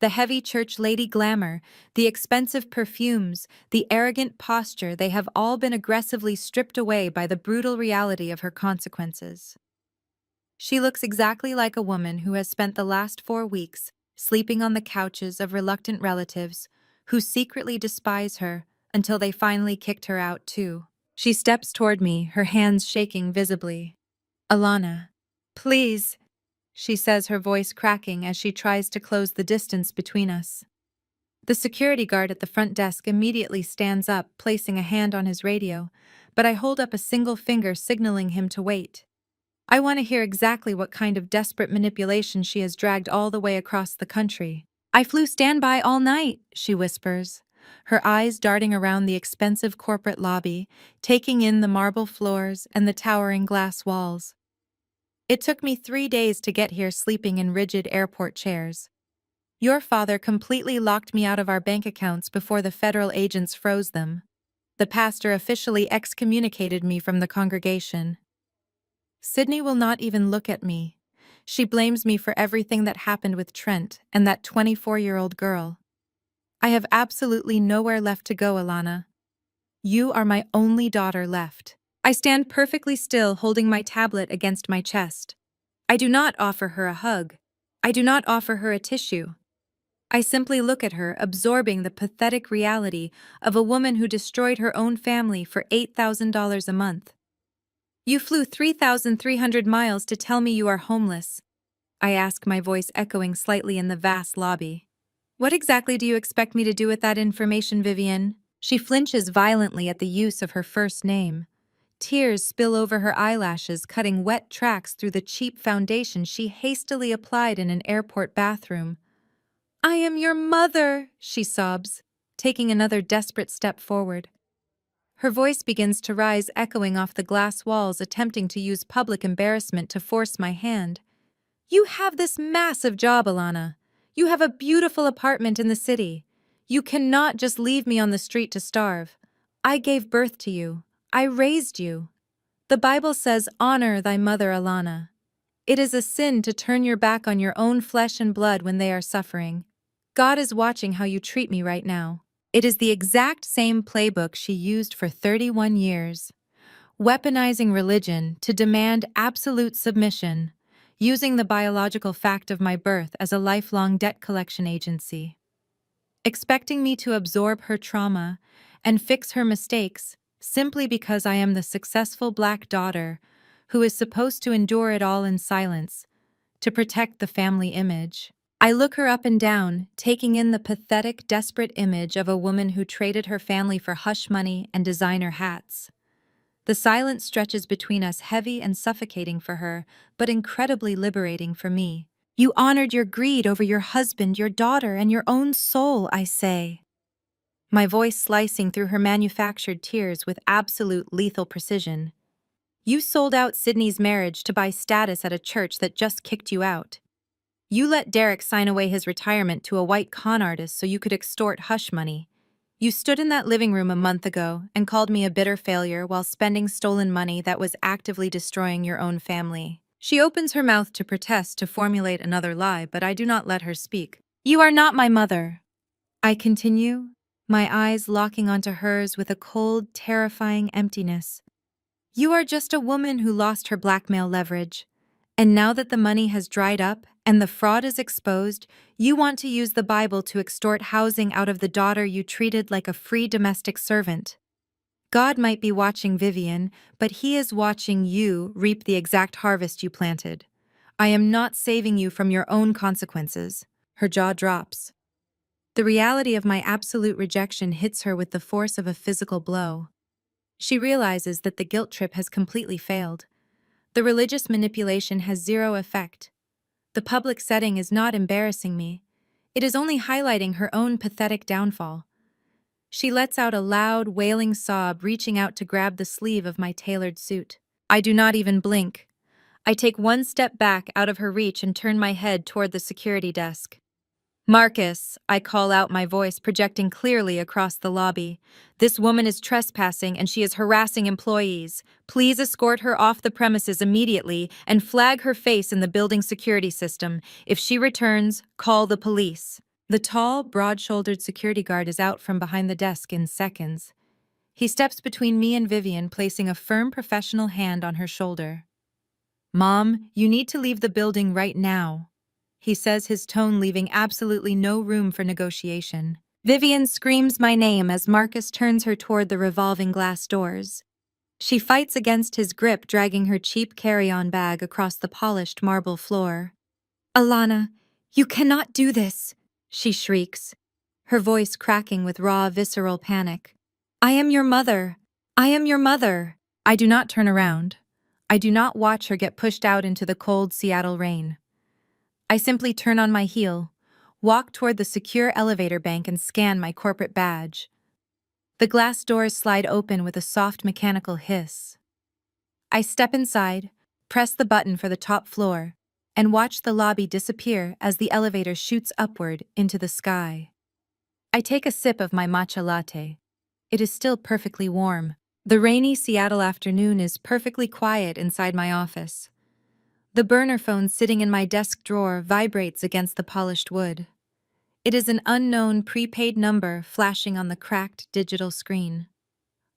The heavy church lady glamour, the expensive perfumes, the arrogant posture, they have all been aggressively stripped away by the brutal reality of her consequences. She looks exactly like a woman who has spent the last 4 weeks sleeping on the couches of reluctant relatives who secretly despise her until they finally kicked her out too. She steps toward me, her hands shaking visibly. "Alana, please," she says, her voice cracking as she tries to close the distance between us. The security guard at the front desk immediately stands up, placing a hand on his radio, but I hold up a single finger signaling him to wait. I want to hear exactly what kind of desperate manipulation she has dragged all the way across the country. "I flew standby all night," she whispers, her eyes darting around the expensive corporate lobby, taking in the marble floors and the towering glass walls. "It took me 3 days to get here sleeping in rigid airport chairs. Your father completely locked me out of our bank accounts before the federal agents froze them. The pastor officially excommunicated me from the congregation. Sydney will not even look at me. She blames me for everything that happened with Trent and that 24-year-old girl. I have absolutely nowhere left to go, Alana. You are my only daughter left." I stand perfectly still, holding my tablet against my chest. I do not offer her a hug. I do not offer her a tissue. I simply look at her, absorbing the pathetic reality of a woman who destroyed her own family for $8,000 a month. "You flew 3,300 miles to tell me you are homeless," I ask, my voice echoing slightly in the vast lobby. "What exactly do you expect me to do with that information, Vivian?" She flinches violently at the use of her first name. Tears spill over her eyelashes, cutting wet tracks through the cheap foundation she hastily applied in an airport bathroom. "I am your mother," she sobs, taking another desperate step forward. Her voice begins to rise, echoing off the glass walls, attempting to use public embarrassment to force my hand. "You have this massive job, Alana. You have a beautiful apartment in the city. You cannot just leave me on the street to starve. I gave birth to you. I raised you. The Bible says, 'Honor thy mother,' Alana. It is a sin to turn your back on your own flesh and blood when they are suffering. God is watching how you treat me right now." It is the exact same playbook she used for 31 years. Weaponizing religion to demand absolute submission, using the biological fact of my birth as a lifelong debt collection agency. Expecting me to absorb her trauma and fix her mistakes simply because I am the successful Black daughter who is supposed to endure it all in silence to protect the family image. I look her up and down, taking in the pathetic, desperate image of a woman who traded her family for hush money and designer hats. The silence stretches between us, heavy and suffocating for her, but incredibly liberating for me. "You honored your greed over your husband, your daughter, and your own soul," I say, my voice slicing through her manufactured tears with absolute lethal precision. "You sold out Sydney's marriage to buy status at a church that just kicked you out. You let Derek sign away his retirement to a white con artist so you could extort hush money. You stood in that living room a month ago and called me a bitter failure while spending stolen money that was actively destroying your own family." She opens her mouth to protest, to formulate another lie, but I do not let her speak. "You are not my mother," I continue, my eyes locking onto hers with a cold, terrifying emptiness. "You are just a woman who lost her blackmail leverage. And now that the money has dried up and the fraud is exposed, you want to use the Bible to extort housing out of the daughter you treated like a free domestic servant. God might be watching, Vivian, but He is watching you reap the exact harvest you planted. I am not saving you from your own consequences." Her jaw drops. The reality of my absolute rejection hits her with the force of a physical blow. She realizes that the guilt trip has completely failed. The religious manipulation has zero effect. The public setting is not embarrassing me. It is only highlighting her own pathetic downfall. She lets out a loud, wailing sob, reaching out to grab the sleeve of my tailored suit. I do not even blink. I take one step back out of her reach and turn my head toward the security desk. Marcus, I call out, my voice projecting clearly across the lobby. This woman is trespassing and she is harassing employees. Please escort her off the premises immediately and flag her face in the building security system. If she returns, call the police. The tall, broad-shouldered security guard is out from behind the desk in seconds. He steps between me and Vivian, placing a firm professional hand on her shoulder. Mom, you need to leave the building right now, he says, his tone leaving absolutely no room for negotiation. Vivian screams my name as Marcus turns her toward the revolving glass doors. She fights against his grip, dragging her cheap carry-on bag across the polished marble floor. Alana, you cannot do this, she shrieks, her voice cracking with raw, visceral panic. I am your mother. I am your mother. I do not turn around. I do not watch her get pushed out into the cold Seattle rain. I simply turn on my heel, walk toward the secure elevator bank and scan my corporate badge. The glass doors slide open with a soft mechanical hiss. I step inside, press the button for the top floor, and watch the lobby disappear as the elevator shoots upward into the sky. I take a sip of my matcha latte. It is still perfectly warm. The rainy Seattle afternoon is perfectly quiet inside my office. The burner phone sitting in my desk drawer vibrates against the polished wood. It is an unknown prepaid number flashing on the cracked digital screen.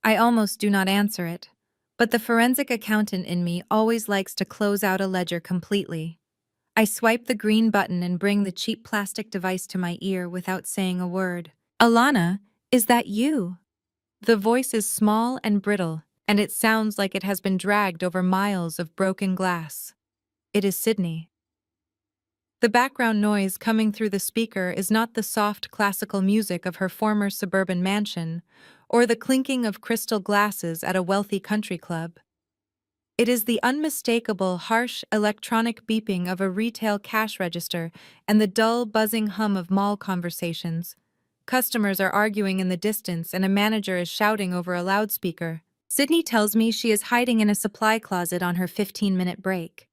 I almost do not answer it, but the forensic accountant in me always likes to close out a ledger completely. I swipe the green button and bring the cheap plastic device to my ear without saying a word. Alana, is that you? The voice is small and brittle, and it sounds like it has been dragged over miles of broken glass. It is Sydney. The background noise coming through the speaker is not the soft classical music of her former suburban mansion or the clinking of crystal glasses at a wealthy country club. It is the unmistakable, harsh electronic beeping of a retail cash register and the dull, buzzing hum of mall conversations. Customers are arguing in the distance and a manager is shouting over a loudspeaker. Sydney tells me she is hiding in a supply closet on her 15-minute break.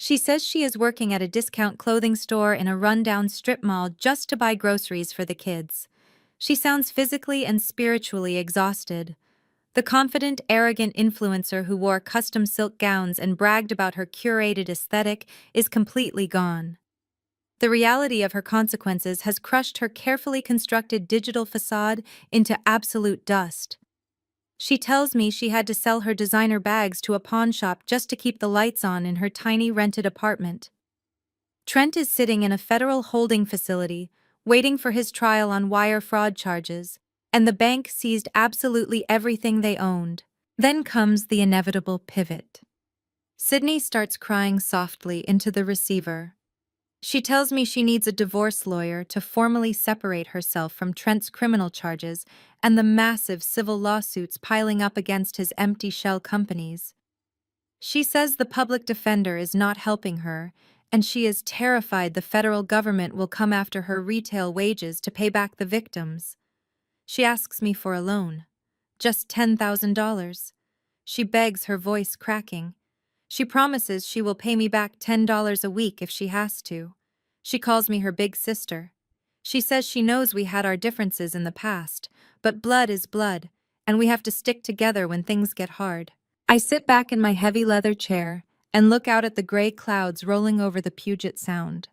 She says she is working at a discount clothing store in a rundown strip mall just to buy groceries for the kids. She sounds physically and spiritually exhausted. The confident, arrogant influencer who wore custom silk gowns and bragged about her curated aesthetic is completely gone. The reality of her consequences has crushed her carefully constructed digital facade into absolute dust. She tells me she had to sell her designer bags to a pawn shop just to keep the lights on in her tiny rented apartment. Trent is sitting in a federal holding facility, waiting for his trial on wire fraud charges, and the bank seized absolutely everything they owned. Then comes the inevitable pivot. Sydney starts crying softly into the receiver. She tells me she needs a divorce lawyer to formally separate herself from Trent's criminal charges and the massive civil lawsuits piling up against his empty shell companies. She says the public defender is not helping her, and she is terrified the federal government will come after her retail wages to pay back the victims. She asks me for a loan. Just $10,000. She begs, her voice cracking. She promises she will pay me back $10 a week if she has to. She calls me her big sister. She says she knows we had our differences in the past, but blood is blood, and we have to stick together when things get hard. I sit back in my heavy leather chair and look out at the gray clouds rolling over the Puget Sound.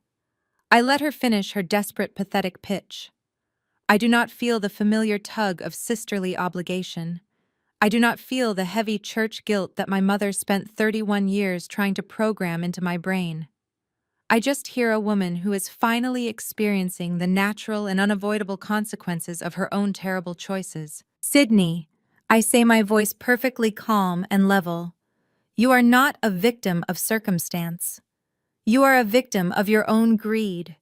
I let her finish her desperate, pathetic pitch. I do not feel the familiar tug of sisterly obligation. I do not feel the heavy church guilt that my mother spent 31 years trying to program into my brain. I just hear a woman who is finally experiencing the natural and unavoidable consequences of her own terrible choices. Sydney, I say, my voice perfectly calm and level. You are not a victim of circumstance. You are a victim of your own greed.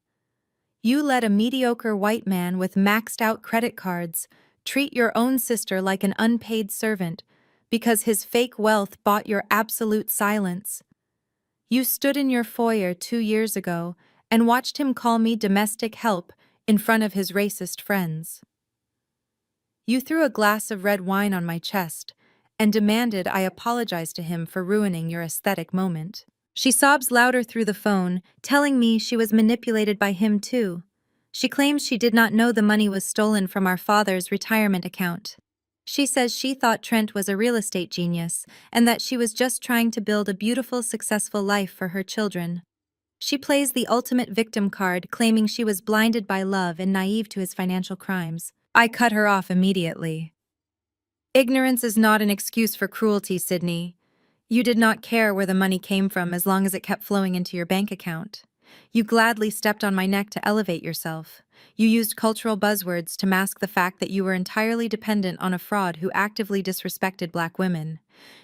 You let a mediocre white man with maxed-out credit cards treat your own sister like an unpaid servant because his fake wealth bought your absolute silence. You stood in your foyer 2 years ago and watched him call me domestic help in front of his racist friends. You threw a glass of red wine on my chest and demanded I apologize to him for ruining your aesthetic moment. She sobs louder through the phone, telling me she was manipulated by him too. She claims she did not know the money was stolen from our father's retirement account. She says she thought Trent was a real estate genius and that she was just trying to build a beautiful, successful life for her children. She plays the ultimate victim card, claiming she was blinded by love and naive to his financial crimes. I cut her off immediately. Ignorance is not an excuse for cruelty, Sydney. You did not care where the money came from as long as it kept flowing into your bank account. You gladly stepped on my neck to elevate yourself. You used cultural buzzwords to mask the fact that you were entirely dependent on a fraud who actively disrespected Black women.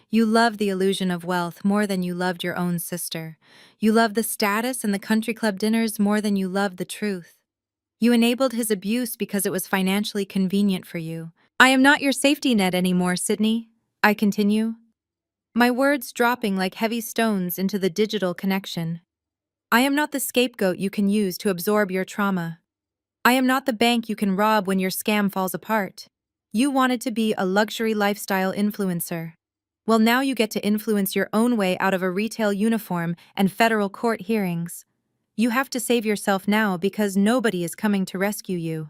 You loved the illusion of wealth more than you loved your own sister. You loved the status and the country club dinners more than you loved the truth. You enabled his abuse because it was financially convenient for you. I am not your safety net anymore, Sydney, I continue, my words dropping like heavy stones into the digital connection. I am not the scapegoat you can use to absorb your trauma. I am not the bank you can rob when your scam falls apart. You wanted to be a luxury lifestyle influencer. Well, now you get to influence your own way out of a retail uniform and federal court hearings. You have to save yourself now because nobody is coming to rescue you.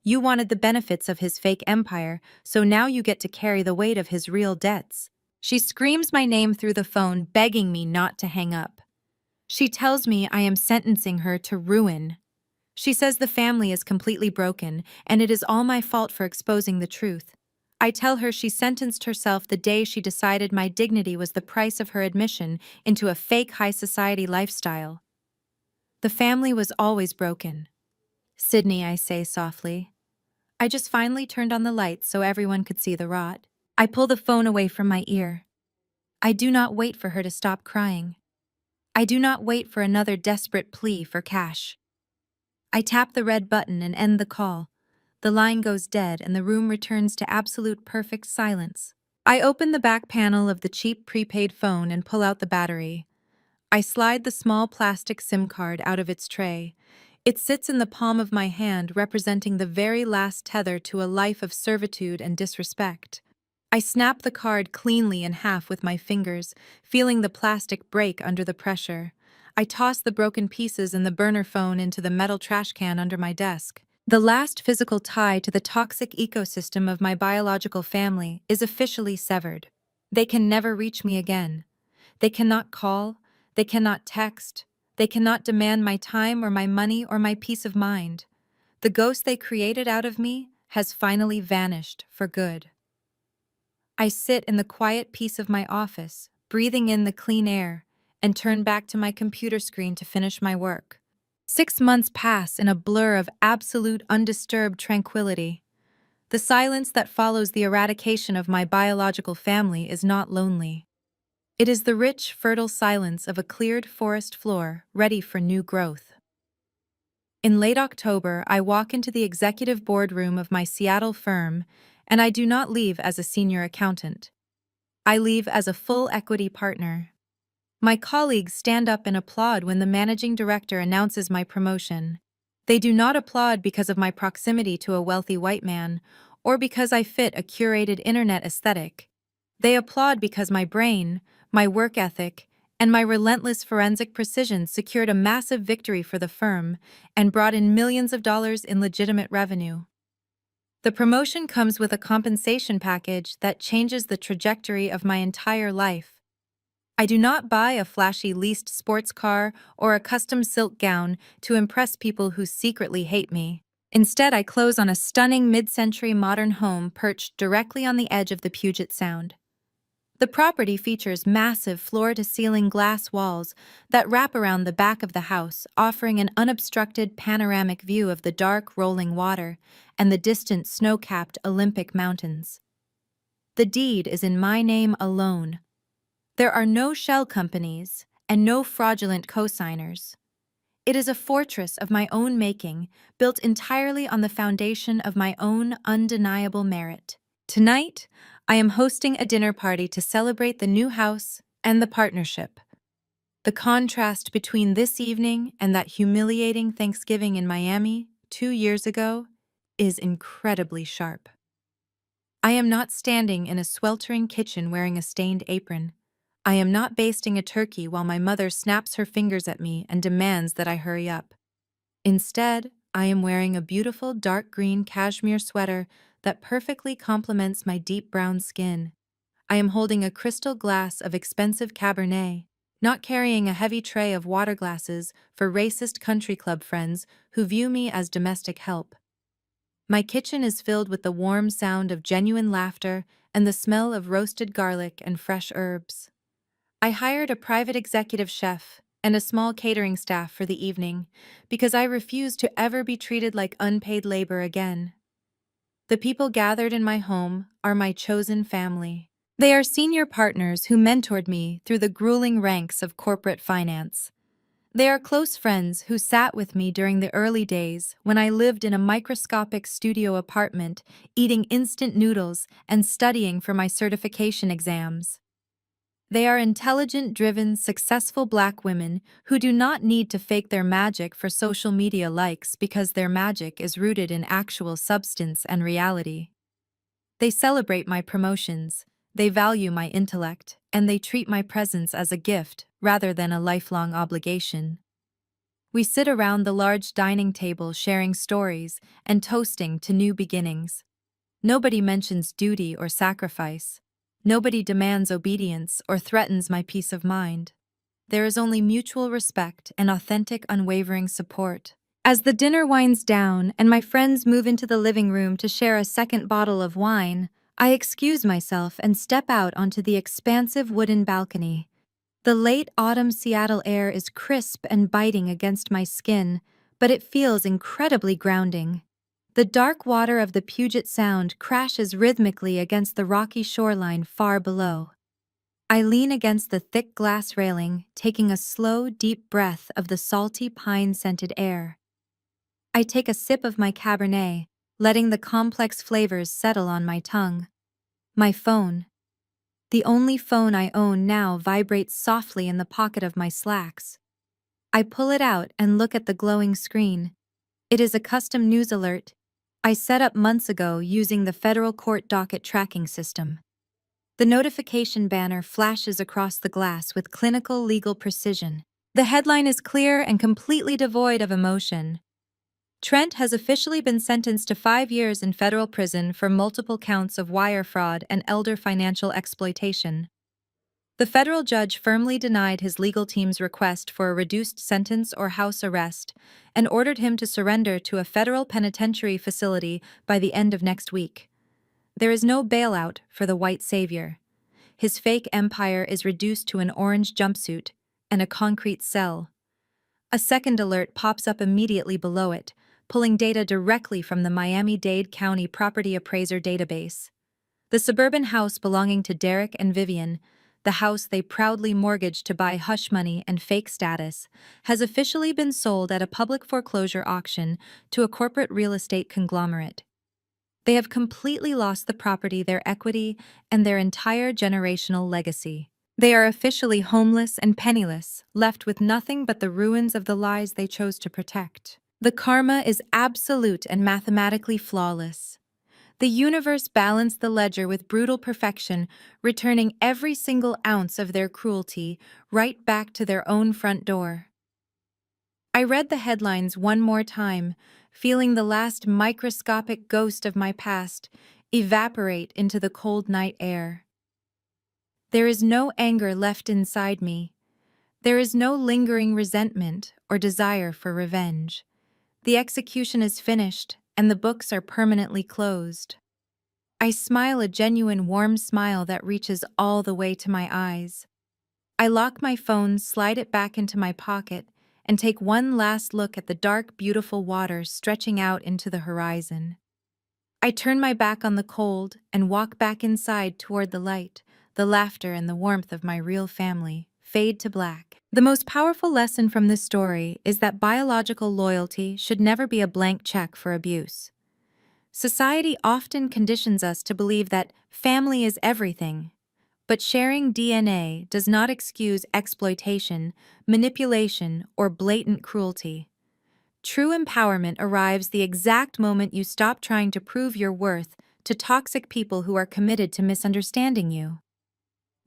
You wanted the benefits of his fake empire, so now you get to carry the weight of his real debts. She screams my name through the phone, begging me not to hang up. She tells me I am sentencing her to ruin. She says the family is completely broken, and it is all my fault for exposing the truth. I tell her she sentenced herself the day she decided my dignity was the price of her admission into a fake high society lifestyle. The family was always broken. Sydney, I say softly. I just finally turned on the lights so everyone could see the rot. I pull the phone away from my ear. I do not wait for her to stop crying. I do not wait for another desperate plea for cash. I tap the red button and end the call. The line goes dead and the room returns to absolute perfect silence. I open the back panel of the cheap prepaid phone and pull out the battery. I slide the small plastic SIM card out of its tray. It sits in the palm of my hand, representing the very last tether to a life of servitude and disrespect. I snap the card cleanly in half with my fingers, feeling the plastic break under the pressure. I toss the broken pieces and the burner phone into the metal trash can under my desk. The last physical tie to the toxic ecosystem of my biological family is officially severed. They can never reach me again. They cannot call, they cannot text, they cannot demand my time or my money or my peace of mind. The ghost they created out of me has finally vanished for good. I sit in the quiet peace of my office, breathing in the clean air, and turn back to my computer screen to finish my work. 6 months pass in a blur of absolute undisturbed tranquility. The silence that follows the eradication of my biological family is not lonely. It is the rich, fertile silence of a cleared forest floor ready for new growth. In late October, I walk into the executive boardroom of my Seattle firm, and I do not leave as a senior accountant. I leave as a full equity partner. My colleagues stand up and applaud when the managing director announces my promotion. They do not applaud because of my proximity to a wealthy white man, or because I fit a curated internet aesthetic. They applaud because my brain, my work ethic, and my relentless forensic precision secured a massive victory for the firm and brought in millions of dollars in legitimate revenue. The promotion comes with a compensation package that changes the trajectory of my entire life. I do not buy a flashy leased sports car or a custom silk gown to impress people who secretly hate me. Instead, I close on a stunning mid-century modern home perched directly on the edge of the Puget Sound. The property features massive floor-to-ceiling glass walls that wrap around the back of the house, offering an unobstructed panoramic view of the dark, rolling water and the distant snow-capped Olympic Mountains. The deed is in my name alone. There are no shell companies and no fraudulent co-signers. It is a fortress of my own making, built entirely on the foundation of my own undeniable merit. Tonight, I am hosting a dinner party to celebrate the new house and the partnership. The contrast between this evening and that humiliating Thanksgiving in Miami 2 years ago is incredibly sharp. I am not standing in a sweltering kitchen wearing a stained apron. I am not basting a turkey while my mother snaps her fingers at me and demands that I hurry up. Instead, I am wearing a beautiful dark green cashmere sweater that perfectly complements my deep brown skin. I am holding a crystal glass of expensive Cabernet, not carrying a heavy tray of water glasses for racist country club friends who view me as domestic help. My kitchen is filled with the warm sound of genuine laughter and the smell of roasted garlic and fresh herbs. I hired a private executive chef and a small catering staff for the evening because I refuse to ever be treated like unpaid labor again. The people gathered in my home are my chosen family. They are senior partners who mentored me through the grueling ranks of corporate finance. They are close friends who sat with me during the early days when I lived in a microscopic studio apartment, eating instant noodles and studying for my certification exams. They are intelligent, driven, successful Black women who do not need to fake their magic for social media likes because their magic is rooted in actual substance and reality. They celebrate my promotions, they value my intellect, and they treat my presence as a gift rather than a lifelong obligation. We sit around the large dining table sharing stories and toasting to new beginnings. Nobody mentions duty or sacrifice. Nobody demands obedience or threatens my peace of mind. There is only mutual respect and authentic, unwavering support. As the dinner winds down and my friends move into the living room to share a second bottle of wine, I excuse myself and step out onto the expansive wooden balcony. The late autumn Seattle air is crisp and biting against my skin, but it feels incredibly grounding. The dark water of the Puget Sound crashes rhythmically against the rocky shoreline far below. I lean against the thick glass railing, taking a slow, deep breath of the salty, pine-scented air. I take a sip of my Cabernet, letting the complex flavors settle on my tongue. My phone, the only phone I own now, vibrates softly in the pocket of my slacks. I pull it out and look at the glowing screen. It is a custom news alert I set up months ago using the federal court docket tracking system. The notification banner flashes across the glass with clinical legal precision. The headline is clear and completely devoid of emotion. Trent has officially been sentenced to 5 years in federal prison for multiple counts of wire fraud and elder financial exploitation. The federal judge firmly denied his legal team's request for a reduced sentence or house arrest and ordered him to surrender to a federal penitentiary facility by the end of next week. There is no bailout for the white savior. His fake empire is reduced to an orange jumpsuit and a concrete cell. A second alert pops up immediately below it, pulling data directly from the Miami-Dade County Property Appraiser database. The suburban house belonging to Derek and Vivian, the house they proudly mortgaged to buy hush money and fake status, has officially been sold at a public foreclosure auction to a corporate real estate conglomerate. They have completely lost the property, their equity, and their entire generational legacy. They are officially homeless and penniless, left with nothing but the ruins of the lies they chose to protect. The karma is absolute and mathematically flawless. The universe balanced the ledger with brutal perfection, returning every single ounce of their cruelty right back to their own front door. I read the headlines one more time, feeling the last microscopic ghost of my past evaporate into the cold night air. There is no anger left inside me. There is no lingering resentment or desire for revenge. The execution is finished, and the books are permanently closed. I smile a genuine warm smile that reaches all the way to my eyes. I lock my phone, slide it back into my pocket, and take one last look at the dark, beautiful water stretching out into the horizon. I turn my back on the cold and walk back inside toward the light. The laughter and the warmth of my real family fade to black. The most powerful lesson from this story is that biological loyalty should never be a blank check for abuse. Society often conditions us to believe that family is everything, But sharing DNA does not excuse exploitation, manipulation, or blatant cruelty. True empowerment arrives the exact moment you stop trying to prove your worth to toxic people who are committed to misunderstanding you.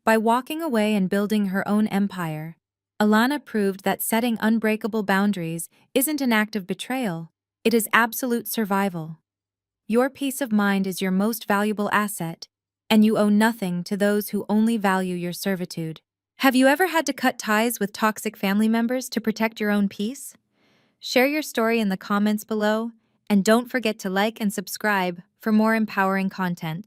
By walking away and building her own empire, Alana proved that setting unbreakable boundaries isn't an act of betrayal, it is absolute survival. Your peace of mind is your most valuable asset, and you owe nothing to those who only value your servitude. Have you ever had to cut ties with toxic family members to protect your own peace? Share your story in the comments below, and don't forget to like and subscribe for more empowering content.